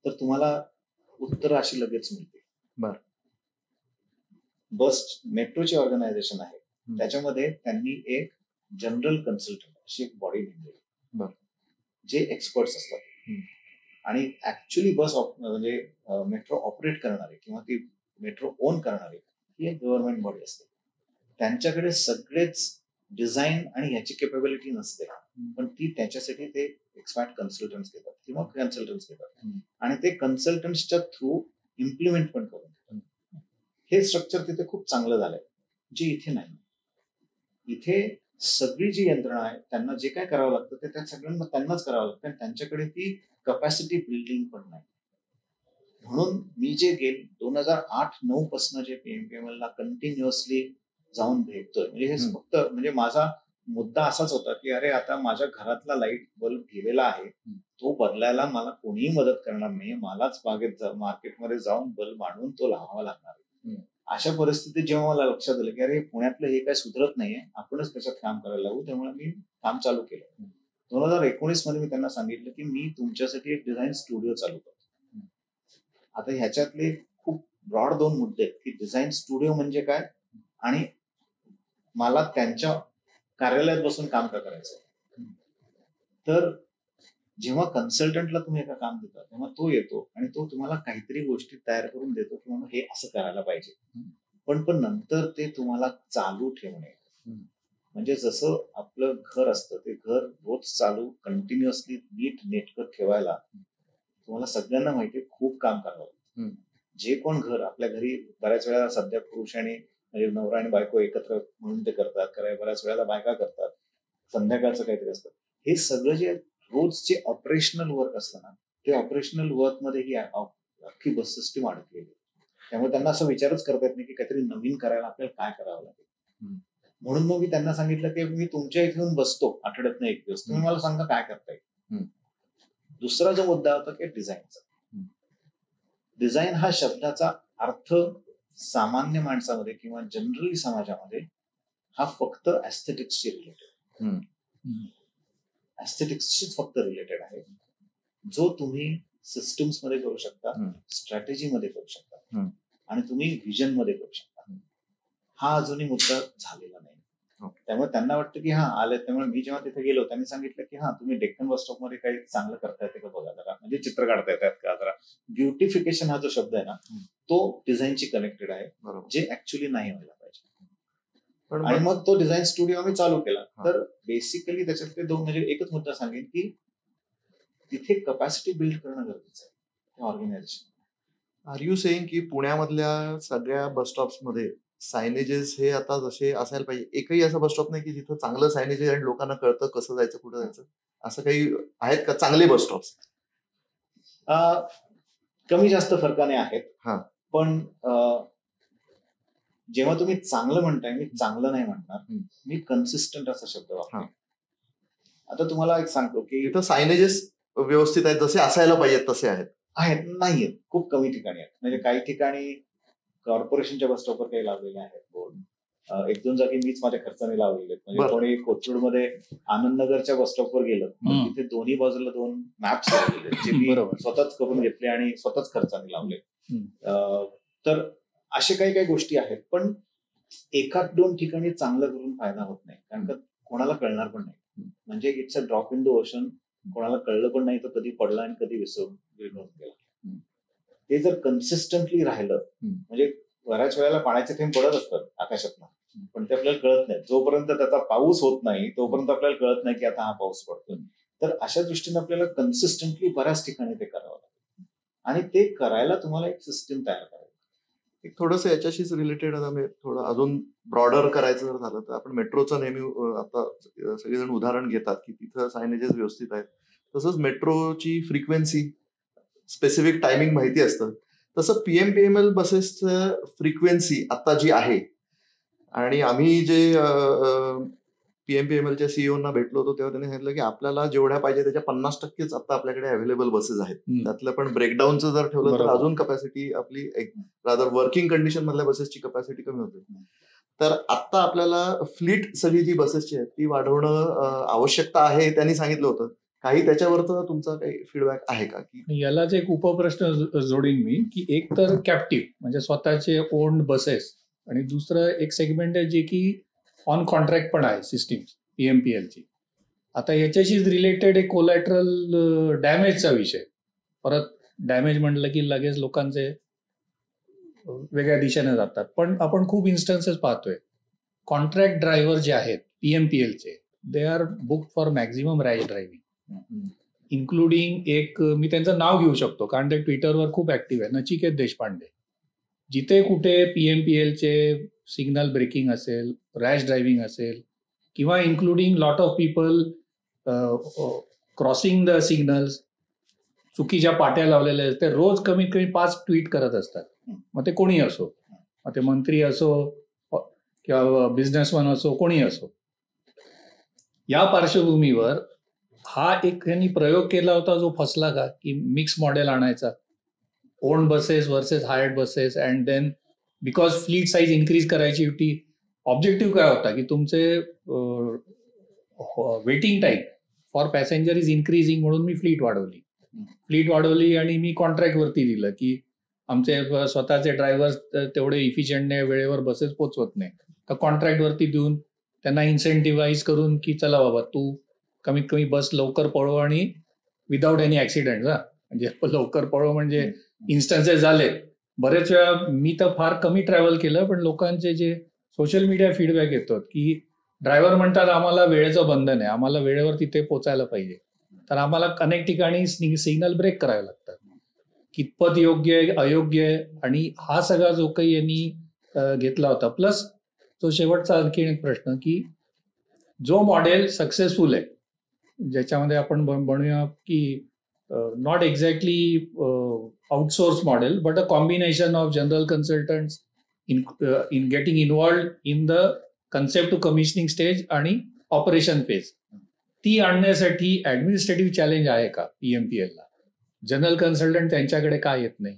तर तुम्हाला उत्तर अशी लगेच मिळते. बस मेट्रोची ऑर्गनायझेशन आहे, त्याच्यामध्ये त्यांनी एक जनरल कन्सल्टंट अशी एक बॉडी नेमली जे एक्सपर्ट्स असतात आणि ऍक्च्युली बस म्हणजे मेट्रो ऑपरेट करणारे किंवा ती मेट्रो ओन करणारे ही एक गव्हर्नमेंट बॉडी असते. त्यांच्याकडे सगळेच डिझाईन आणि ह्याची कॅपेबिलिटी नसते, पण ती त्याच्यासाठी ते एक्सपर्ट कन्सल्टंट्स घेतात किंवा कन्सल्टंट्स घेतात आणि ते कन्सल्टंट्सच्या थ्रू इम्प्लिमेंट पण करून देतात. हे स्ट्रक्चर तिथे खूप चांगलं झालंय, जे इथे नाही. इथे सगळी जी यंत्रणा आहे त्यांना जे काय करावं लागतं ते त्या सगळ्यांना त्यांनाच करावं लागतं आणि त्यांच्याकडे ती कपॅसिटी बिल्डिंग पण नाही. म्हणून मी जे 2008-9 पासून जे PMPML ला कंटिन्युअसली जाऊन भेटतोय, म्हणजे हे फक्त म्हणजे माझा मुद्दा असाच होता की अरे आता माझ्या घरातला लाईट बल्ब गेलेला आहे, तो बदलायला मला कोणीही मदत करणार नाही, मलाच बागेत मार्केटमध्ये जाऊन बल्ब आणून तो लावावा लागणार आहे. अशा परिस्थितीत जेव्हा मला लक्षात आलं की अरे पुण्यातलं हे काय सुधरत नाहीये, आपणच त्याच्यात काम करायला लागू, त्यामुळे मी काम चालू केलं. 2019 मध्ये मी त्यांना सांगितलं की मी तुमच्यासाठी एक डिझाईन स्टुडिओ चालू करतो. आता ह्याच्यातले खूप ब्रॉड 2 मुद्दे आहेत की डिझाईन स्टुडिओ म्हणजे काय आणि मला त्यांच्या कार्यालयात बसून काम का करायचं. तर जेव्हा कन्सल्टंटला तुम्ही एका काम देता तेव्हा तो येतो आणि तो तुम्हाला काहीतरी गोष्टी तयार करून देतो किंवा हे असं करायला पाहिजे, पण नंतर ते तुम्हाला चालू ठेवणे म्हणजे जसं आपलं घर असतं ते घर रोज चालू कंटिन्युअसली नीट नेटकं ठेवायला तुम्हाला सगळ्यांना माहिती खूप काम करावं लागतं. जे कोण घर आपल्या घरी बऱ्याच वेळा सध्या पुरुष आणि म्हणजे नवरा आणि बायको एकत्र म्हणून ते करतात, बऱ्याच वेळेला बायका करतात, संध्याकाळचं काहीतरी असतं. हे सगळं जे रोज जे ऑपरेशनल वर्क असतं ना, ते ऑपरेशनल वर्क मध्ये ही अख्खी बस सिस्टीम अडकलेली. त्यामुळे त्यांना असं विचारच करता येत नाही की काहीतरी नवीन करायला आपल्याला काय करावं लागेल. म्हणून मग मी त्यांना सांगितलं की मी तुमच्या इथे येऊन बसतो आठवड्यातनं 1 दिवस, तुम्ही मला सांगा काय करता येईल. दुसरा जो मुद्दा होता की डिझाईनचा. डिझाईन हा शब्दाचा अर्थ सामान्य माणसामध्ये किंवा जनरली समाजामध्ये हा फक्त ऍस्थेटिक्सशी रिलेटेड, ऍस्थेटिक्सशीच फक्त रिलेटेड आहे, जो तुम्ही सिस्टम्स मध्ये करू शकता, स्ट्रॅटेजी मध्ये करू शकता आणि तुम्ही व्हिजन मध्ये करू शकता. हा अजूनही मुद्दा झालेला नाही. त्यामुळे त्यांना वाटतं की हा आले. त्यामुळे मी जेव्हा तिथे गेलो त्यांनी सांगितलं की हा तुम्ही डेक्कन बस स्टॉप मध्ये काही चांगलं करता येते का बघा जरा, म्हणजे चित्र काढता येतात का जरा. ब्युटिफिकेशन हा जो शब्द आहे ना तो डिझाईनची कनेक्टेड आहे, जे ऍक्च्युली नाही व्हायला पाहिजे. आणि मग तो डिझाईन स्टुडिओ आम्ही चालू केला. तर बेसिकली त्याच्यातले 2 म्हणजे एकच मुद्दा सांगेन की तिथे कपॅसिटी बिल्ड करणं गरजेचं आहे ऑर्गनायझेशन.
आर यू सेइंग की पुण्यामधल्या सगळ्या बस स्टॉप्स मध्ये सायनेजेस हे आता जसे असायला पाहिजे? एकही असा बस स्टॉप नाही की जिथं चांगलं सायनेजेस आणि लोकांना कळतं कसं जायचं कुठं जायचं, असं काही आहेत का चांगले बस स्टॉप्स?
कमी जास्त फरकाने आहेत. पण जेव्हा तुम्ही चांगलं म्हणताय, मी चांगलं नाही म्हणणार, मी कन्सिस्टंट असा शब्द वापरतो. आता तुम्हाला एक सांगतो की
इथं सायनेजेस व्यवस्थित आहेत, जसे असायला पाहिजेत तसे आहेत
नाहीयेत. खूप कमी ठिकाणी आहेत. म्हणजे काही ठिकाणी कॉर्पोरेशनच्या बस स्टॉपवर काही लावलेले आहेत बोर्ड. 1-2 जागी मीच माझ्या खर्चाने लावलेले आहेत. म्हणजे कोणी कोथरूडमध्ये आनंदनगरच्या बस स्टॉपवर गेलं तिथे दोन्ही बाजूला 2 मॅप्स लावलेले जे मी स्वतःच करून घेतले आणि स्वतःच खर्चाने लावले. तर असे काही गोष्टी आहेत, पण 1-2 ठिकाणी चांगलं करून फायदा होत नाही, कारण का कोणाला कळणार पण नाही. म्हणजे it's a drop in the ocean. कोणाला कळलं पण नाही तर कधी पडला आणि कधी विसरून गेला. ते जर कन्सिस्टंटली राहिलं, म्हणजे बऱ्याच वेळेला पाण्याचे थेंब पडत असतात आकाशातनं, पण ते आपल्याला कळत नाही. जोपर्यंत त्याचा पाऊस होत नाही तोपर्यंत आपल्याला कळत नाही की आता हा पाऊस पडतोय. तर अशा दृष्टीने आपल्याला कन्सिस्टंटली बऱ्याच ठिकाणी ते करावं लागतं आणि ते करायला तुम्हाला एक सिस्टीम तयार करावी.
एक थोडंसं याच्याशीच रिलेटेड थोडं अजून ब्रॉडर करायचं जर झालं तर आपण मेट्रोचं नेहमी आता सगळेजण उदाहरण घेतात की तिथं सायनेजेस व्यवस्थित आहेत. तसंच मेट्रोची फ्रिक्वेन्सी स्पेसिफिक टायमिंग माहिती असतं. तसं PMPML बसेसचं फ्रिक्वेन्सी आता जी आहे आणि आम्ही जे पीएमपीएमएलच्या सीईओना भेटलो होतो तेव्हा त्यांनी सांगितलं की आपल्याला जेवढ्या पाहिजे त्याच्या 50%च आता आपल्याकडे अवेलेबल बसेस आहेत. त्यातलं पण ब्रेकडाऊनचं जर ठेवलं तर
बरोबर.
अजून कपॅसिटी आपली रादर वर्किंग कंडिशन मधल्या बसेसची कपॅसिटी कमी होते. तर आता आपल्याला फ्लीट सगळी जी बसेसची आहेत ती वाढवणं आवश्यकता आहे त्यांनी सांगितलं होतं. काही त्याच्यावरचा तुमचा काही फीडबॅक आहे का? की
यालाच एक उपप्रश्न जोडीन मी की एक तर कॅप्टिव्ह म्हणजे स्वतःचे ओन बसेस आणि दुसरं एक सेगमेंट आहे जे की ऑन कॉन्ट्रॅक्ट पण आहे सिस्टीम पीएमपीएलची. आता याच्याशीच रिलेटेड एक कोलॅटरल डॅमेजचा विषय. परत डॅमेज म्हटलं की लगेच लोकांचे वेगळ्या दिशेने जातात. पण आपण खूप इन्स्टन्सेस पाहतोय कॉन्ट्रॅक्ट ड्रायव्हर जे आहेत पीएमपीएलचे they are book for maximum rash driving including एक मी त्यांचं नाव घेऊ शकतो कारण ते ट्विटरवर खूप ऍक्टिव्ह आहे, नचिकेत देशपांडे. जिथे कुठे पीएमपीएलचे सिग्नल ब्रेकिंग असेल, रॅश ड्रायव्हिंग असेल किंवा including lot of people crossing the signals, चुकीच्या पाट्या लावलेल्या आहेत, ते रोज कमीत कमी 5 ट्विट करत असतात. मग ते कोणी असो, मग ते मंत्री असो किंवा बिझनेसमॅन असो, कोणी असो. या पार्श्वभूमीवर हा एक त्यांनी प्रयोग केला होता जो फसला का की मिक्स मॉडेल आणायचा, own buses versus hired buses and then because fleet size increase करायची होती. ऑब्जेक्टिव्ह काय होता की तुमचे waiting time for passenger is increasing म्हणून मी फ्लीट वाढवली आणि मी कॉन्ट्रॅक्टवरती दिलं की आमचे स्वतःचे ड्रायव्हर्स तेवढे इफिशियंट नाही, वेळेवर बसेस पोचवत नाही, तर कॉन्ट्रॅक्टवरती देऊन त्यांना इन्सेंटिव्हाइज करून की चला बाबा तू कमीत कमी बस लवकर पळव आणि विदाऊट एनी ऍक्सिडेंट. म्हणजे लवकर पळव म्हणजे इन्स्टन्सेस झाले बरेच वेळा. मी तर फार कमी ट्रॅव्हल केलं पण लोकांचे जे सोशल मीडिया फीडबॅक येतात की ड्रायव्हर म्हणतात आम्हाला वेळेचं बंधन आहे, आम्हाला वेळेवर तिथे पोचायला पाहिजे, तर आम्हाला अनेक ठिकाणी सिग्नल ब्रेक करावे लागतात. कितपत योग्य आहे अयोग्य आहे आणि हा सगळा जो काही यांनी घेतला होता. प्लस तो शेवटचा आणखी एक प्रश्न की जो मॉडेल सक्सेसफुल आहे ज्याच्यामध्ये आपण म्हणूया की not exactly outsource model but a combination of general consultants in getting involved in the concept to commissioning stage आणि ऑपरेशन फेज, ती आणण्यासाठी ऍडमिनिस्ट्रेटिव्ह चॅलेंज आहे का पीएमपीएलला? जनरल कन्सल्टंट त्यांच्याकडे का येत नाही,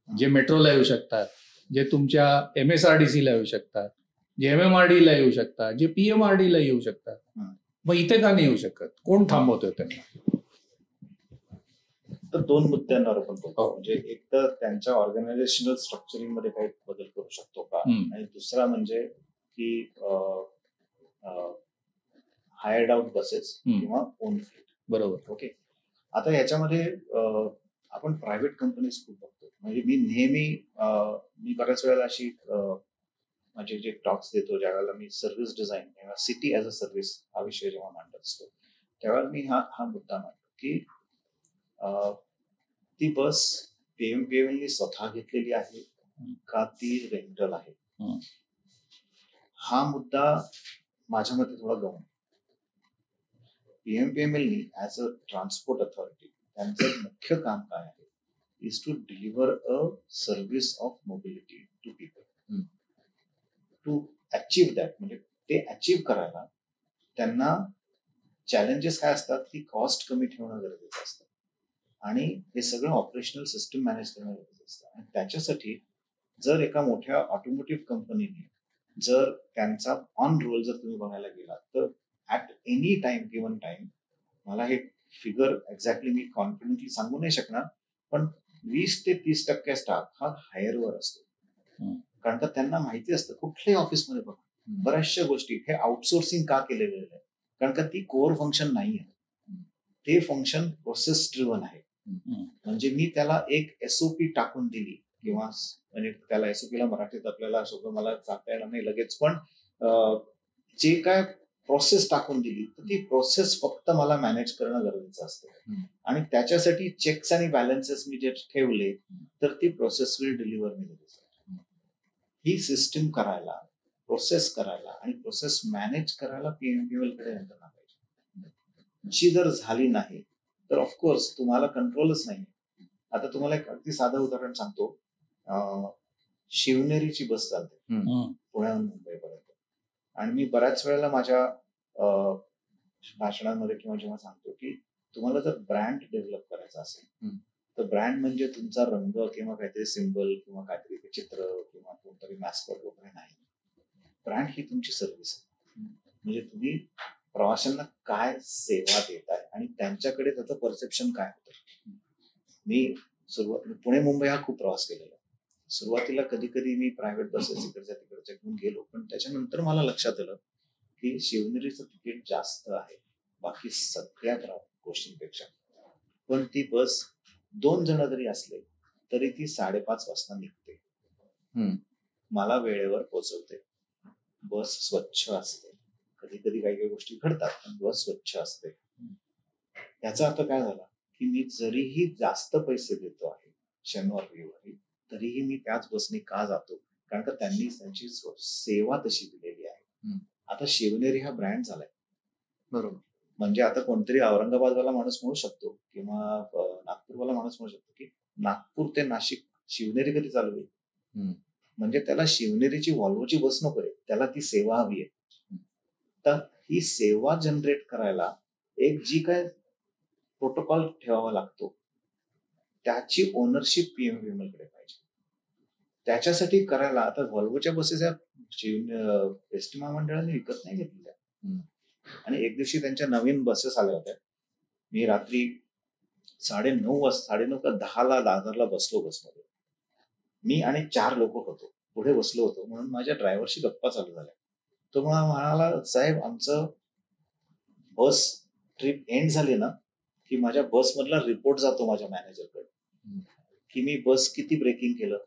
जे मेट्रोला येऊ शकतात, जे तुमच्या MSRDC ला येऊ शकतात, जे MMRD ला येऊ शकतात, जे PMRD ला येऊ शकतात, मग इथे का नाही येऊ शकत? कोण थांबवतोय त्यांना?
तर 2 मुद्द्यांवर आपण बोलतो. म्हणजे एक तर त्यांच्या ऑर्गनायझेशनल स्ट्रक्चरिंग मध्ये काही बदल करू शकतो का, आणि दुसरा म्हणजे की हायर्ड आउट बसेस किंवा ओन फ्लीट.
बरोबर.
ओके. आता याच्यामध्ये आपण प्रायव्हेट कंपनीज खूप बघतो. म्हणजे मी नेहमी मी बऱ्याच वेळेला अशी माझे जे टॉक्स देतो ज्या वेळेला मी सर्व्हिस डिझाईन किंवा सिटी ऍज अ सर्व्हिस हा विषय जेव्हा मांडत असतो त्यावेळेला मी हा मुद्दा मांडतो की ती बस पीएमपीएमएलनी स्वतः घेतलेली आहे का ती रेंटल आहे, हा मुद्दा माझ्या मते थोडा गौण. पीएमपीएमएलनी ऍज अ ट्रान्सपोर्ट अथॉरिटी त्यांचं मुख्य काम काय आहे is to deliver a service of mobility to people. To achieve that, म्हणजे ते अचीव्ह करायला त्यांना चॅलेंजेस काय असतात की कॉस्ट कमी ठेवणं गरजेचं असतं आणि हे सगळं ऑपरेशनल सिस्टम मॅनेज करणं गरजेचं असतं. आणि त्याच्यासाठी जर एका मोठ्या ऑटोमोटिव्ह कंपनीने जर त्यांचा ऑन रोल जर तुम्ही बघायला गेलात तर at any time given time, मला हे फिगर एक्झॅक्टली मी कॉन्फिडेंटली सांगू नाही शकणार, पण 20 ते 30% स्टाफ हा हायरवर असतो. कारण का त्यांना माहिती असतं कुठल्याही ऑफिसमध्ये बघा बऱ्याचशा गोष्टी हे आउटसोर्सिंग का केले गेलेलं आहे, कारण का ती कोर फंक्शन नाही आहे, ते फंक्शन प्रोसेस ड्रिव्हन आहे. म्हणजे मी त्याला एक SOP टाकून दिली किंवा म्हणजे त्याला SOP ला मराठीत आपल्याला शब्द मला सांगता येणार नाही लगेच, पण जे काय प्रोसेस टाकून दिली तर ती प्रोसेस फक्त मला मॅनेज करणं गरजेचं असतं आणि त्याच्यासाठी चेक्स आणि बॅलन्सेस मी जे ठेवले तर ती process will deliver me. He system करायला, प्रोसेस करायला आणि प्रोसेस मॅनेज करायला पीएमपीएल कडे यंत्रणा पाहिजे. जी जर झाली नाही तर ऑफकोर्स तुम्हाला कंट्रोलच नाही. आता तुम्हाला एक अगदी साधं उदाहरण सांगतो. शिवनेरीची बस चालते पुण्याहून मुंबईपर्यंत आणि मी बऱ्याच वेळेला माझ्या भाषणांमध्ये किंवा जेव्हा सांगतो की तुम्हाला जर ब्रँड डेव्हलप करायचा असेल
हम्म.
तर ब्रँड म्हणजे तुमचा रंग किंवा काहीतरी सिम्बल किंवा काहीतरी ते चित्र किंवा कोणतरी मॅस्कॉट वगैरे नाही. ब्रँड ही तुमची सर्व्हिस आहे. म्हणजे तुम्ही प्रवाशांना काय सेवा देताय आणि त्यांच्याकडे त्याचं परसेप्शन काय होतं. मी पुणे मुंबई हा खूप प्रवास केलेला. सुरुवातीला कधी कधी मी प्रायव्हेट बसेस इकडच्या तिकडच्या घेऊन गेलो, पण त्याच्यानंतर मला लक्षात आलं की शिवनेरीचं तिकीट जास्त आहे बाकी सगळ्या गोष्टींपेक्षा. पण ती बस 2 जण जरी असले तरी ती 5:30 वाजता निघते. मला वेळेवर पोहोचवते. बस स्वच्छ असते. कधी कधी काही काही गोष्टी घडतात पण बस स्वच्छ असते. याचा अर्थ काय झाला की मी जरीही जास्त पैसे देतो आहे शनिवार रविवारी, तरीही मी त्याच बसने का जातो, कारण का त्यांनी त्यांची सेवा तशी दिलेली आहे. आता शिवनेरी हा ब्रँड झालाय.
बरोबर.
म्हणजे आता कोणतरी औरंगाबादवाला माणूस म्हणू शकतो किंवा नागपूरवाला माणूस म्हणू शकतो की नागपूर ते नाशिक शिवनेरी कधी चालू होईल. म्हणजे त्याला शिवनेरीची व्हॉल्वोची बस नको आहे, त्याला ती सेवा हवी आहे. तर ही सेवा जनरेट करायला एक जी काय प्रोटोकॉल ठेवावा लागतो त्याची ओनरशिप पीएमव्हीएमएल कडे पाहिजे. त्याच्यासाठी करायला आता व्हॉल्वोच्या बसेस एसटी महामंडळाने विकत नाही घेतलेल्या. आणि एक दिवशी त्यांच्या नवीन बसेस आल्या होत्या. मी रात्री 9:30 का 10 दादरला बसलो बसमध्ये. मी आणि 4 लोक होतो, पुढे बसलो होतो. म्हणून माझ्या ड्रायव्हरशी गप्पा चालू झाल्या. तो मला म्हणाला, साहेब आमचं बस ट्रिप एंड झाली ना की माझ्या बस मधला रिपोर्ट जातो माझ्या मॅनेजरकडे की मी बस किती ब्रेकिंग केलं,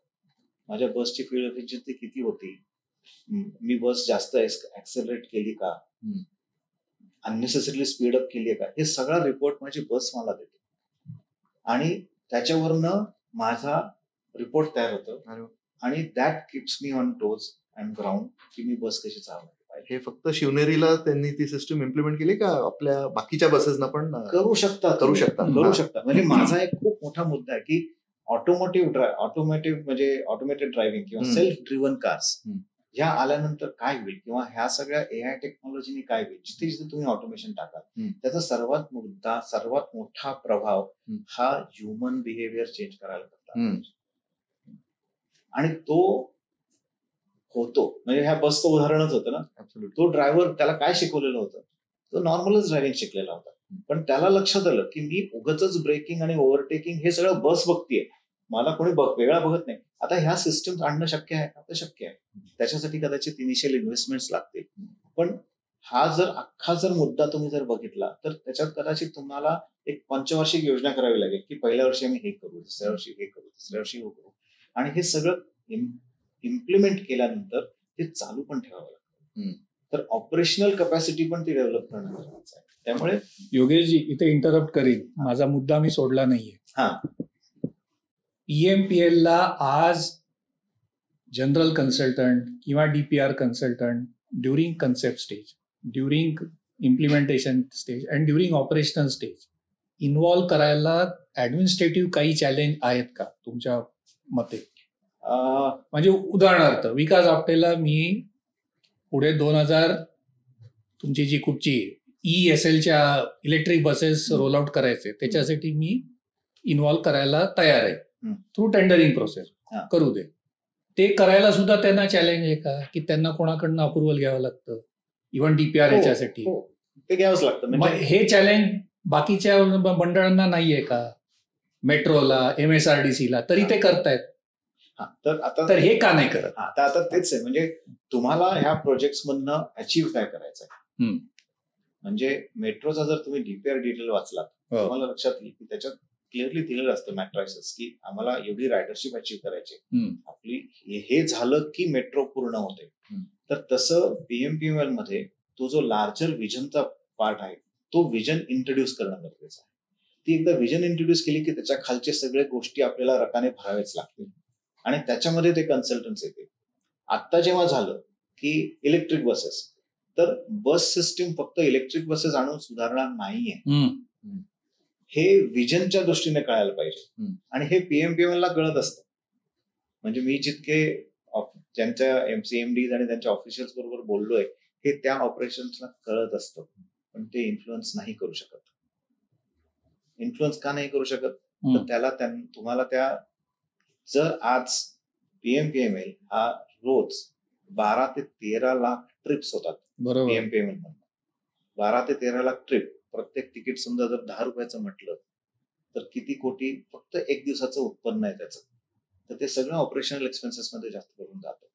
माझ्या बसची फ्युएल एफिशियन्सी किती होती, मी बस जास्त ऍक्सेलरेट केली का, अननेसेसरीली स्पीड अप केली आहे का, हे सगळा रिपोर्ट माझी बस मला देते. आणि त्याच्यावरनं माझा रिपोर्ट तयार होतो आणि that keeps me on toes and ground की मी बस कशी चालवली पाहिजे.
हे फक्त शिवनेरीला त्यांनी ती सिस्टम इम्प्लिमेंट केली का आपल्या बाकीच्या बसेसना पण
करू शकतात. म्हणजे माझा एक खूप मोठा मुद्दा आहे की ऑटोमेटिव्ह म्हणजे ऑटोमेटेड ड्रायव्हिंग किंवा सेल्फ ड्रिव्हन कार्स ह्या आल्यानंतर काय होईल किंवा ह्या सगळ्या एआय टेक्नॉलॉजीने काय होईल. जिथे जिथे तुम्ही ऑटोमेशन टाकाल त्याचा सर्वात मोठा प्रभाव हा ह्युमन बिहेवियर चेंज करायला करतात. आणि तो होतो. म्हणजे ह्या बसचं उदाहरणच होतं ना. तो ड्रायव्हर त्याला काय शिकवलेलं होतं, तो नॉर्मलच ड्रायव्हिंग शिकलेला होता. पण त्याला लक्षात आलं की मी उगाचच ब्रेकिंग आणि ओव्हरटेकिंग हे सगळं बस बघतीये, मला कोणी वेगळा बघत नाही. आता ह्या सिस्टम आणणं शक्य आहे. आता शक्य आहे. त्याच्यासाठी कदाचित इनिशियल इन्व्हेस्टमेंट्स लागतील. पण हा अख्खा मुद्दा तुम्ही जर बघितला तर त्याच्यात कदाचित तुम्हाला एक पंचवार्षिक योजना करावी लागेल की पहिल्या वर्षी आम्ही हे करू, दुसऱ्या वर्षी हे करू, तिसऱ्या वर्षी हे करू. आणि हे सगळं इम्प्लिमेंट केल्यानंतर ते चालू पण ठेवावं लागतं. तर ऑपरेशनल कॅपॅसिटी पण ती डेव्हलप करणं गरजेचं आहे. त्यामुळे
योगेशजी इथे इंटरप्ट करीन, माझा मुद्दा मी सोडला नाहीये. पीएमपीएल ला आज जनरल कन्सल्टंट किंवा DPR consultant during concept stage, during implementation stage and during operational stage involve करायला ऍडमिनिस्ट्रेटिव्ह काही चॅलेंज आहेत का तुमच्या मते? म्हणजे उदाहरणार्थ विकास आपटेला मी पुढे 2000 तुमची जी कुठची ESLच्या इलेक्ट्रिक बसेस रोल आउट करायचे, त्याच्यासाठी मी इन्व्हॉल्व्ह करायला तयार आहे थ्रू टेंडरिंग प्रोसेस. करू दे. ते करायला सुद्धा त्यांना चॅलेंज आहे का की त्यांना कोणाकडनं अप्रुव्हल घ्यावं लागतं इव्हन डीपीआर याच्यासाठी?
ते घ्यावंच लागतं.
हे चॅलेंज बाकीच्या मंडळांना नाहीये का? मेट्रोला, MSRDC ला तरी ते करतायत. तर हे का नाही करत?
आता तेच आहे. म्हणजे तुम्हाला ह्या प्रोजेक्ट मधनं अचीव्ह काय करायचं आहे. म्हणजे मेट्रोचा जर तुम्ही डीपीआर डिटेल वाचलात तुम्हाला लक्षात येईल की त्याच्यात क्लिअरली दिलेलं असतं मॅट्रायसिस की आम्हाला एवढी रायडरशिप अचीव्ह करायची, आपली हे झालं की मेट्रो पूर्ण होते. तर तसं पीएमपीएमएल मध्ये तो जो लार्जर विजनचा पार्ट आहे तो विजन इंट्रोड्यूस करणं गरजेचं आहे. ती एकदा विजन इंट्रोड्यूस केली की त्याच्या खालचे सगळे गोष्टी आपल्याला रकाने भरावेच लागतील आणि त्याच्यामध्ये ते कन्सल्टन्स येतील. आता जेव्हा झालं की इलेक्ट्रिक बसेस, तर बस सिस्टीम फक्त इलेक्ट्रिक बसेस आणून सुधारणार नाहीये, हे विजनच्या दृष्टीने कळायला पाहिजे. आणि हे पीएमपीएमएल ला कळत असतं. म्हणजे मी जितके ज्यांच्या MCMDs आणि त्यांच्या ऑफिशियल्स बरोबर बोललोय हे त्या ऑपरेशन्सला कळत असतं, पण ते इन्फ्लुअन्स नाही करू शकत. इन्फ्लुअन्स का नाही करू शकत? तर त्याला तुम्हाला त्या जर आज PMPML हा रोज 12 ते 13 लाख ट्रिप्स होतात.
बरोबर.
PMPML 12 ते 13 लाख ट्रिप, प्रत्येक तिकीट समजा जर 10 रुपयाचं म्हटलं तर किती कोटी फक्त एक दिवसाचं उत्पन्न आहे त्याचं. तर ते सगळं ऑपरेशनल एक्सपेन्सेस मध्ये जास्त करून जातं.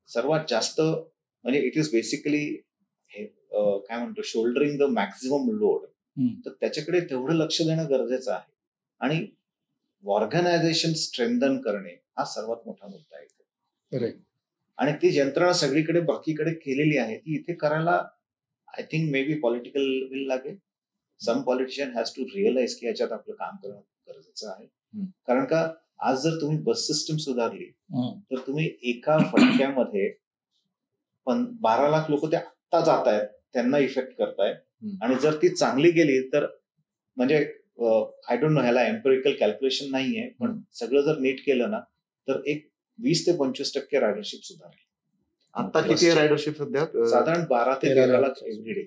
सर्वात जास्त म्हणजे इट इज बेसिकली काय म्हणतो शोल्डरिंग द मॅक्झिमम लोड. तर त्याच्याकडे तेवढं लक्ष देणं गरजेचं आहे. आणि ऑर्गनायझेशन स्ट्रेंथन करणे हा सर्वात मोठा मुद्दा आहे. आणि ती यंत्रणा सगळीकडे बाकीकडे केलेली आहे, ती इथे करायला I think may be political will लागेल. सम पॉलिटिशियन हॅज टू रिअलाइज की याच्यात आपलं काम करणं गरजेचं आहे. कारण का आज जर तुम्ही बस सिस्टम सुधारली तर तुम्ही एका फटक्यामध्ये 12 लाख लोक ते आत्ता जात आहेत, त्यांना इफेक्ट करताय. आणि जर ती चांगली गेली तर म्हणजे आय डोंट नो, ह्याला एम्पिरिकल कॅल्क्युलेशन नाहीये, पण सगळं जर नीट केलं ना तर एक 20 ते 25% रायडरशिप सुधारेल.
आता किती रायडरशिप सध्या?
साधारण 12 ते 13 लाख एव्हरीडे.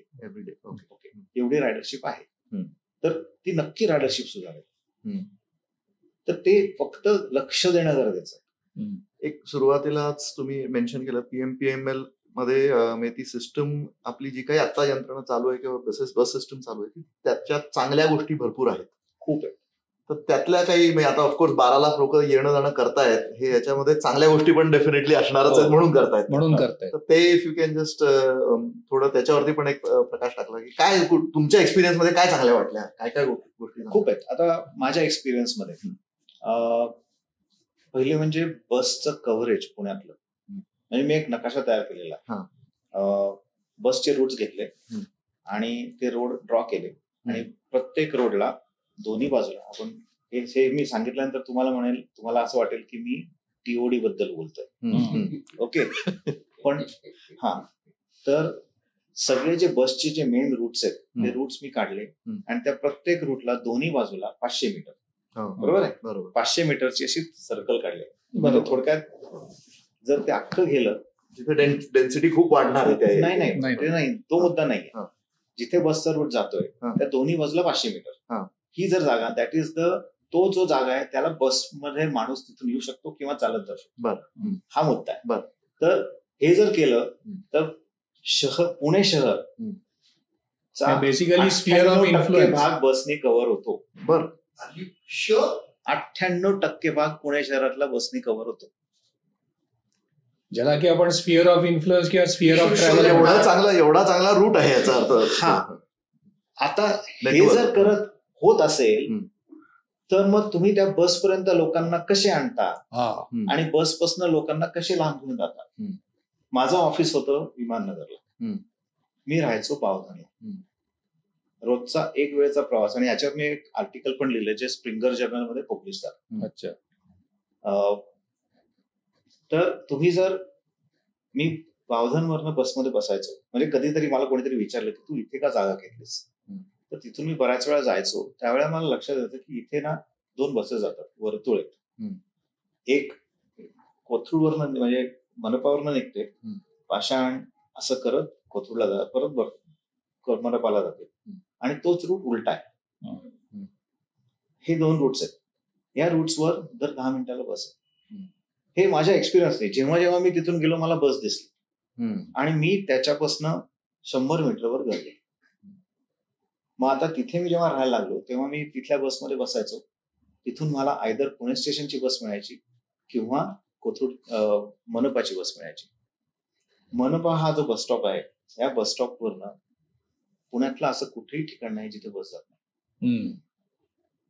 ओके, एवढी रायडरशिप आहे. तर ती नक्की रायडरशिप सुधारेल. तर ते फक्त लक्ष देणं गरजेचं आहे.
एक सुरुवातीलाच तुम्ही मेन्शन केलं PMPML मध्ये ती सिस्टम आपली जी काही आता यंत्रणा चालू आहे किंवा बस सिस्टम चालू आहे त्याच्यात चांगल्या गोष्टी भरपूर आहेत, खूप आहेत. तर त्यातल्या काही आता ऑफकोर्स 12 लाख लोक येणं जाणं करतायत, हे याच्यामध्ये चांगल्या गोष्टी पण डेफिनेटली असणारच आहेत म्हणून करतायत. तर ते इफ यू कॅन जस्ट थोडं त्याच्यावरती पण एक प्रकाश टाकला की काय तुमच्या एक्सपिरियन्स मध्ये काय चांगल्या वाटल्या, काय काय गोष्टी?
खूप आहेत. आता माझ्या एक्सपिरियन्स मध्ये पहिले म्हणजे बसचं कव्हरेज पुण्यातलं. म्हणजे मी एक नकाशा तयार केलेला, बसचे रूट्स घेतले आणि ते रोड ड्रॉ केले आणि प्रत्येक रोडला दोन्ही बाजूला आपण हे मी सांगितल्यानंतर तुम्हाला असं वाटेल की मी TOD बद्दल बोलतोय. ओके, पण तर सगळे जे बसचे जे मेन रूट्स आहेत ते रूट्स मी काढले आणि त्या प्रत्येक रूटला दोन्ही बाजूला 500 मीटर, बरोबर आहे, 500 मीटरची अशी सर्कल काढली. म्हणजे थोडक्यात जर ते अख्खं गेलं
जिथे डेन्सिटी खूप वाढणार आहे,
नाही, तो मुद्दा नाही. जिथे बसचा रूट जातोय त्या दोन्ही बाजूला 500 मीटर ही जर जागा, दॅट इज तो जो जागा आहे त्याला बसमध्ये माणूस तिथून येऊ शकतो किंवा चालत जाऊ शकतो, हा मुद्दा आहे. तर हे जर केलं तर पुणे शहर
बेसिकली स्फिअर ऑफ इन्फ्लुएन्स
भाग बसने कव्हर होतो. 98% भाग पुणे शहरातला बसने कव्हर होतो,
ज्याला की आपण स्फिअर ऑफ इन्फ्लुएन्स किंवा स्फिअर ऑफ ट्रॅव्हल
एवढा चांगला रूट आहे याचा अर्थ.
आता हे जर करत होत असेल तर मग तुम्ही त्या बसपर्यंत लोकांना कसे आणता आणि बसपासून लोकांना कसे लांब घेऊन जाता. माझं ऑफिस होतं विमाननगरला, मी राहायचो पावधानला. रोजचा एक वेळचा प्रवास, आणि याच्यावर मी एक आर्टिकल पण लिहिलं जे स्प्रिंगर जर्नल मध्ये पब्लिश झालं.
अच्छा.
तर तुम्ही जर मी पावधानवरनं बसमध्ये बसायचो, म्हणजे कधीतरी मला कोणीतरी विचारलं की तू इथे का जागा घेतलीस, तर तिथून मी बऱ्याच वेळा जायचो. त्यावेळेला मला लक्षात येतं की इथे ना 2 बसेस जातात, वर्तुळ आहेत. एक कोथरूडवरनं म्हणजे मनपावरनं निघते, पाषाण असं करत कोथरूडला जातात, परत मनपाला जाते, आणि तोच रूट उलटा आहे. हे 2 रूट्स आहेत. या रूट्सवर दर 10 मिनिटाला बस आहे. हे माझ्या एक्सपिरियन्स नाही. जेव्हा जेव्हा मी तिथून गेलो मला बस दिसली आणि मी त्याच्यापासनं 100 मीटरवर गेले. मग आता तिथे मी जेव्हा राहायला लागलो तेव्हा मी तिथल्या बसमध्ये बसायचो. तिथून मला आयदर पुणे स्टेशनची बस मिळायची किंवा कोथरूड मनपाची बस मिळायची. मनपा हा जो बस स्टॉप आहे, या बस स्टॉपवरनं पुण्यातलं असं कुठेही ठिकाण नाही जिथे बस जात नाही.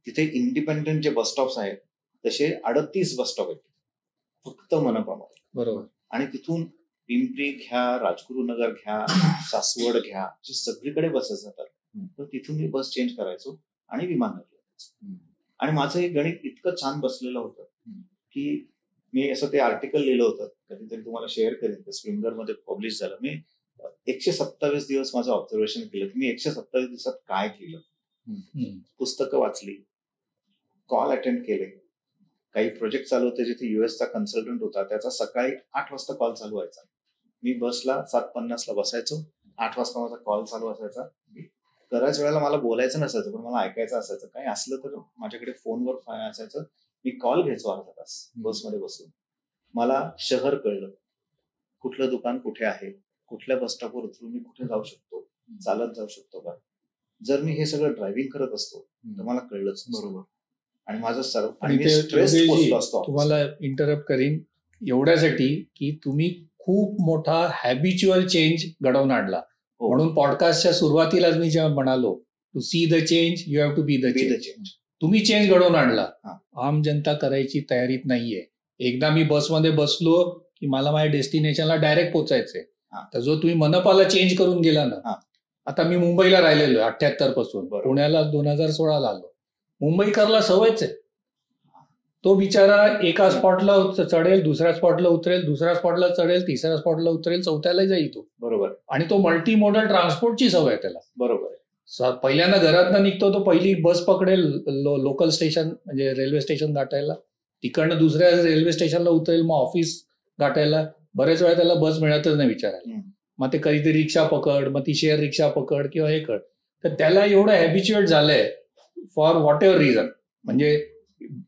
तिथे इंडिपेंडंट जे बस स्टॉप्स आहेत तसे 38 बस स्टॉप आहेत फक्त मनपामध्ये.
बरोबर. आणि
तिथून पिंपरी घ्या, राजगुरुनगर घ्या, सासवड घ्या, जे सगळीकडे बसेस जातात. तर तिथून मी बस चेंज करायचो आणि विमाननगरला जायचो. आणि माझं हे गणित इतकं छान बसलेलं होतं की मी असं ते आर्टिकल लिहिलं होतं, कधीतरी तुम्हाला शेअर करेन, ते स्प्रिंगर मध्ये पब्लिश झालं. मी 127 दिवस माझं ऑब्झर्वेशन केलं की मी 127 दिवसात काय केलं. पुस्तकं वाचली, कॉल अटेंड केले, काही प्रोजेक्ट चालू होते जिथे US चा कन्सल्टंट होता, त्याचा सकाळी 8 वाजता कॉल चालू व्हायचा. मी बसला 7:50 बसायचो, 8 वाजता माझा कॉल चालू असायचा. बऱ्याच वेळेला मला बोलायचं नसायचं, पण मला ऐकायचं असायचं. काही असलं तर माझ्याकडे फोनवर असायचं. मी कॉल घ्यायचो अर्धा तास बसमध्ये बसून. मला शहर कळलं, कुठलं दुकान कुठे आहे, कुठल्या बस स्टॉपवर उतरून मी कुठे जाऊ शकतो, चालत जाऊ शकतो का. जर मी हे सगळं ड्रायव्हिंग करत असतो तर मला कळलंच
बरोबर.
आणि माझं सर्व
आणि
मी
ते
स्ट्रेस
योगेशजी,
पोचलो असतो.
तुम्हाला इंटरप्ट करीन एवढ्यासाठी की तुम्ही खूप मोठा हॅबिच्युअल चेंज घडवून आणला. म्हणून पॉडकास्टच्या सुरुवातीलाच मी जेव्हा म्हणालो to see the change you have to be the change. तुम्ही चेंज घडवून आणला. आम जनता करायची तयारीत नाहीये. एकदा मी बसमध्ये बसलो की मला माझ्या डेस्टिनेशनला डायरेक्ट पोचायचंय. तर जो तुम्ही मनपाला चेंज करून गेला ना, आता मी मुंबईला राहिलेलो 78 पासून, पुण्याला 2016ला आलो. मुंबईकरला सवयच आहे. तो बिचारा एका स्पॉटला चढेल, दुसऱ्या स्पॉटला उतरेल, दुसऱ्या स्पॉटला चढेल, तिसऱ्या स्पॉटला उतरेल, चौथ्याला जाईल तो.
बरोबर.
आणि तो मल्टी मॉडल ट्रान्सपोर्टची सवय आहे त्याला.
बरोबर.
पहिल्यांदा घरातनं निघतो तो पहिली बस पकडेल लोकल स्टेशन म्हणजे रेल्वे स्टेशन गाठायला, तिकडनं दुसऱ्या रेल्वे स्टेशनला उतरेल, मग ऑफिस गाठायला. बरेच वेळा त्याला बस मिळतच नाही विचारायला. मग ते कधीतरी रिक्षा पकड, मग ती शेअर रिक्षा पकड किंवा हे कर. तर त्याला एवढं हॅबिच्युएट झालंय फॉर व्हॉट एव्हर रिझन, म्हणजे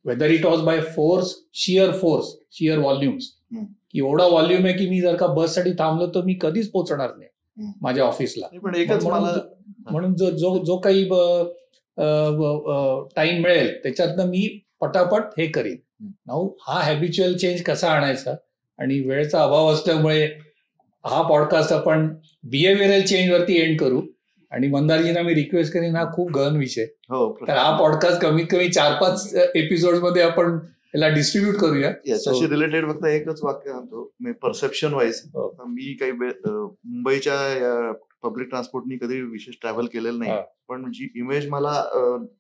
whether it was by force, shear volumes, की एवढा व्हॉल्यूम आहे की मी जर का बससाठी थांबलो तर मी कधीच पोहोचणार नाही माझ्या ऑफिसला.
पण एकच
म्हणून जो काही टाइम मिळेल त्याच्यातनं मी पटापट हे करीन. नाऊ हा हॅबिच्युअल चेंज कसा आणायचा, आणि वेळेचा अभाव असल्यामुळे हा पॉडकास्ट आपण बिहेवियरल चेंज वरती एंड करू. आणि मंदारजींना मी रिक्वेस्ट करीन, हा खूप गहन विषय, तर हा पॉडकास्ट कमीत कमी 4-5 एपिसोड मध्ये आपण याला डिस्ट्रीब्यूट करूया.
याच्याशी रिलेटेड फक्त एकच वाक्य सांगतो, परसेप्शन वाईज. मी काही मुंबईच्या पब्लिक ट्रान्सपोर्टनी कधी विशेष ट्रॅव्हल केलेलं नाही, पण जी इमेज मला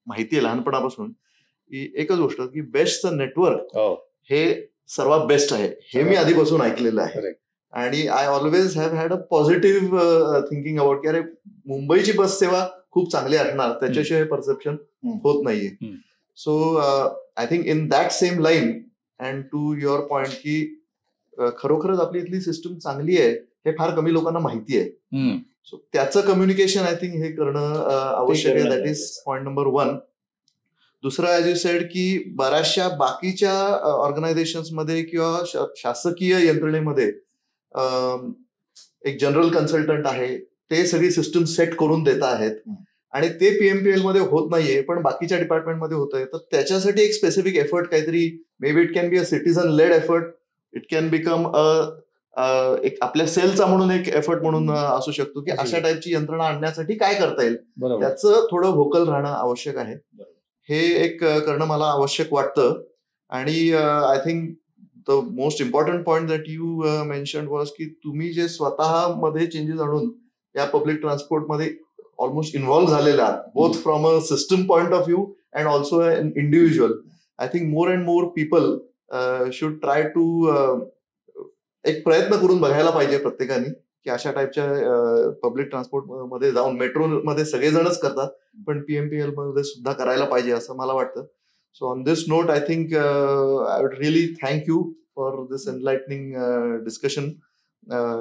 माहिती आहे लहानपणापासून, की एकच गोष्ट की बेस्टचं नेटवर्क हे सर्वात बेस्ट आहे, हे मी आधीपासून ऐकलेलं आहे. आणि I always have had a positive thinking about की अरे मुंबईची बस सेवा खूप चांगली असणार, त्याच्याशिवाय परसेप्शन होत नाहीये. So I think in that same line and to your point की खरोखरच आपली इथली सिस्टम चांगली आहे हे फार कमी लोकांना माहिती आहे. सो त्याचं कम्युनिकेशन आय थिंक हे करणं आवश्यक आहे. That is point number 1. दुसरं ॲज यू सेड की बऱ्याचशा बाकीच्या ऑर्गनायझेशन्समध्ये किंवा शासकीय यंत्रणेमध्ये एक जनरल कन्सल्टंट आहे, ते सगळी सिस्टम सेट करून देत आहेत आणि ते पीएमपीएल मध्ये होत नाहीये, पण बाकीच्या डिपार्टमेंटमध्ये होत आहे. तर त्याच्यासाठी एक स्पेसिफिक एफर्ट काहीतरी, maybe it can be a citizen led effort, it can become एक आपल्या सेलचा म्हणून एक एफर्ट म्हणून असू शकतो की अशा टाईपची यंत्रणा आणण्यासाठी काय करता येईल, त्याचं थोडं व्होकल राहणं आवश्यक आहे. हे एक करणं मला आवश्यक वाटतं. आणि I think the most important point that you mentioned was की तुम्ही जे स्वतःमध्ये चेंजेस आणून या पब्लिक ट्रान्सपोर्टमध्ये ऑलमोस्ट इन्व्हॉल्व्ह झालेले आहात, both from a system point of view and also an individual. I think more and more people should try to एक प्रयत्न करून बघायला पाहिजे प्रत्येकाने की अशा टाईपच्या पब्लिक ट्रान्सपोर्ट मध्ये जाऊन, मेट्रो मध्ये सगळेजणच करतात पण पीएमपीएल मध्ये सुद्धा करायला पाहिजे असं मला वाटतं. So on this note I think I would really thank you for this enlightening discussion.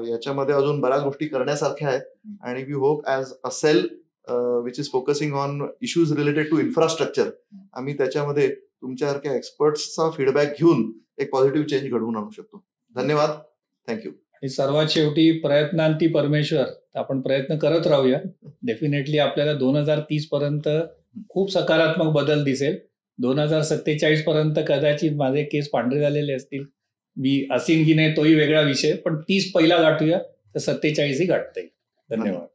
याच्यामध्ये अजून बऱ्याच गोष्टी करण्यासारख्या आहेत आणि we hope as a cell which is focusing on issues related to infrastructure, आम्ही त्याच्यामध्ये तुमच्यासारख्या एक्सपर्ट्सचा फीडबॅक घेऊन एक पॉझिटिव्ह चेंज घडवून आणू शकतो. धन्यवाद. थँक्यू.
आणि सर्वात शेवटी प्रयत्नांती परमेश्वर, आपण प्रयत्न करत राहूया. डेफिनेटली आपल्याला 2030 पर्यंत खूप सकारात्मक बदल दिसेल. 2047 पर्यंत कदाचित माझे केस पांढरे झालेले असतील, मी असीन की नाही तोही वेगळा विषय, पण 30 पहिला गाठूया तर 47 गाठता येईल. धन्यवाद.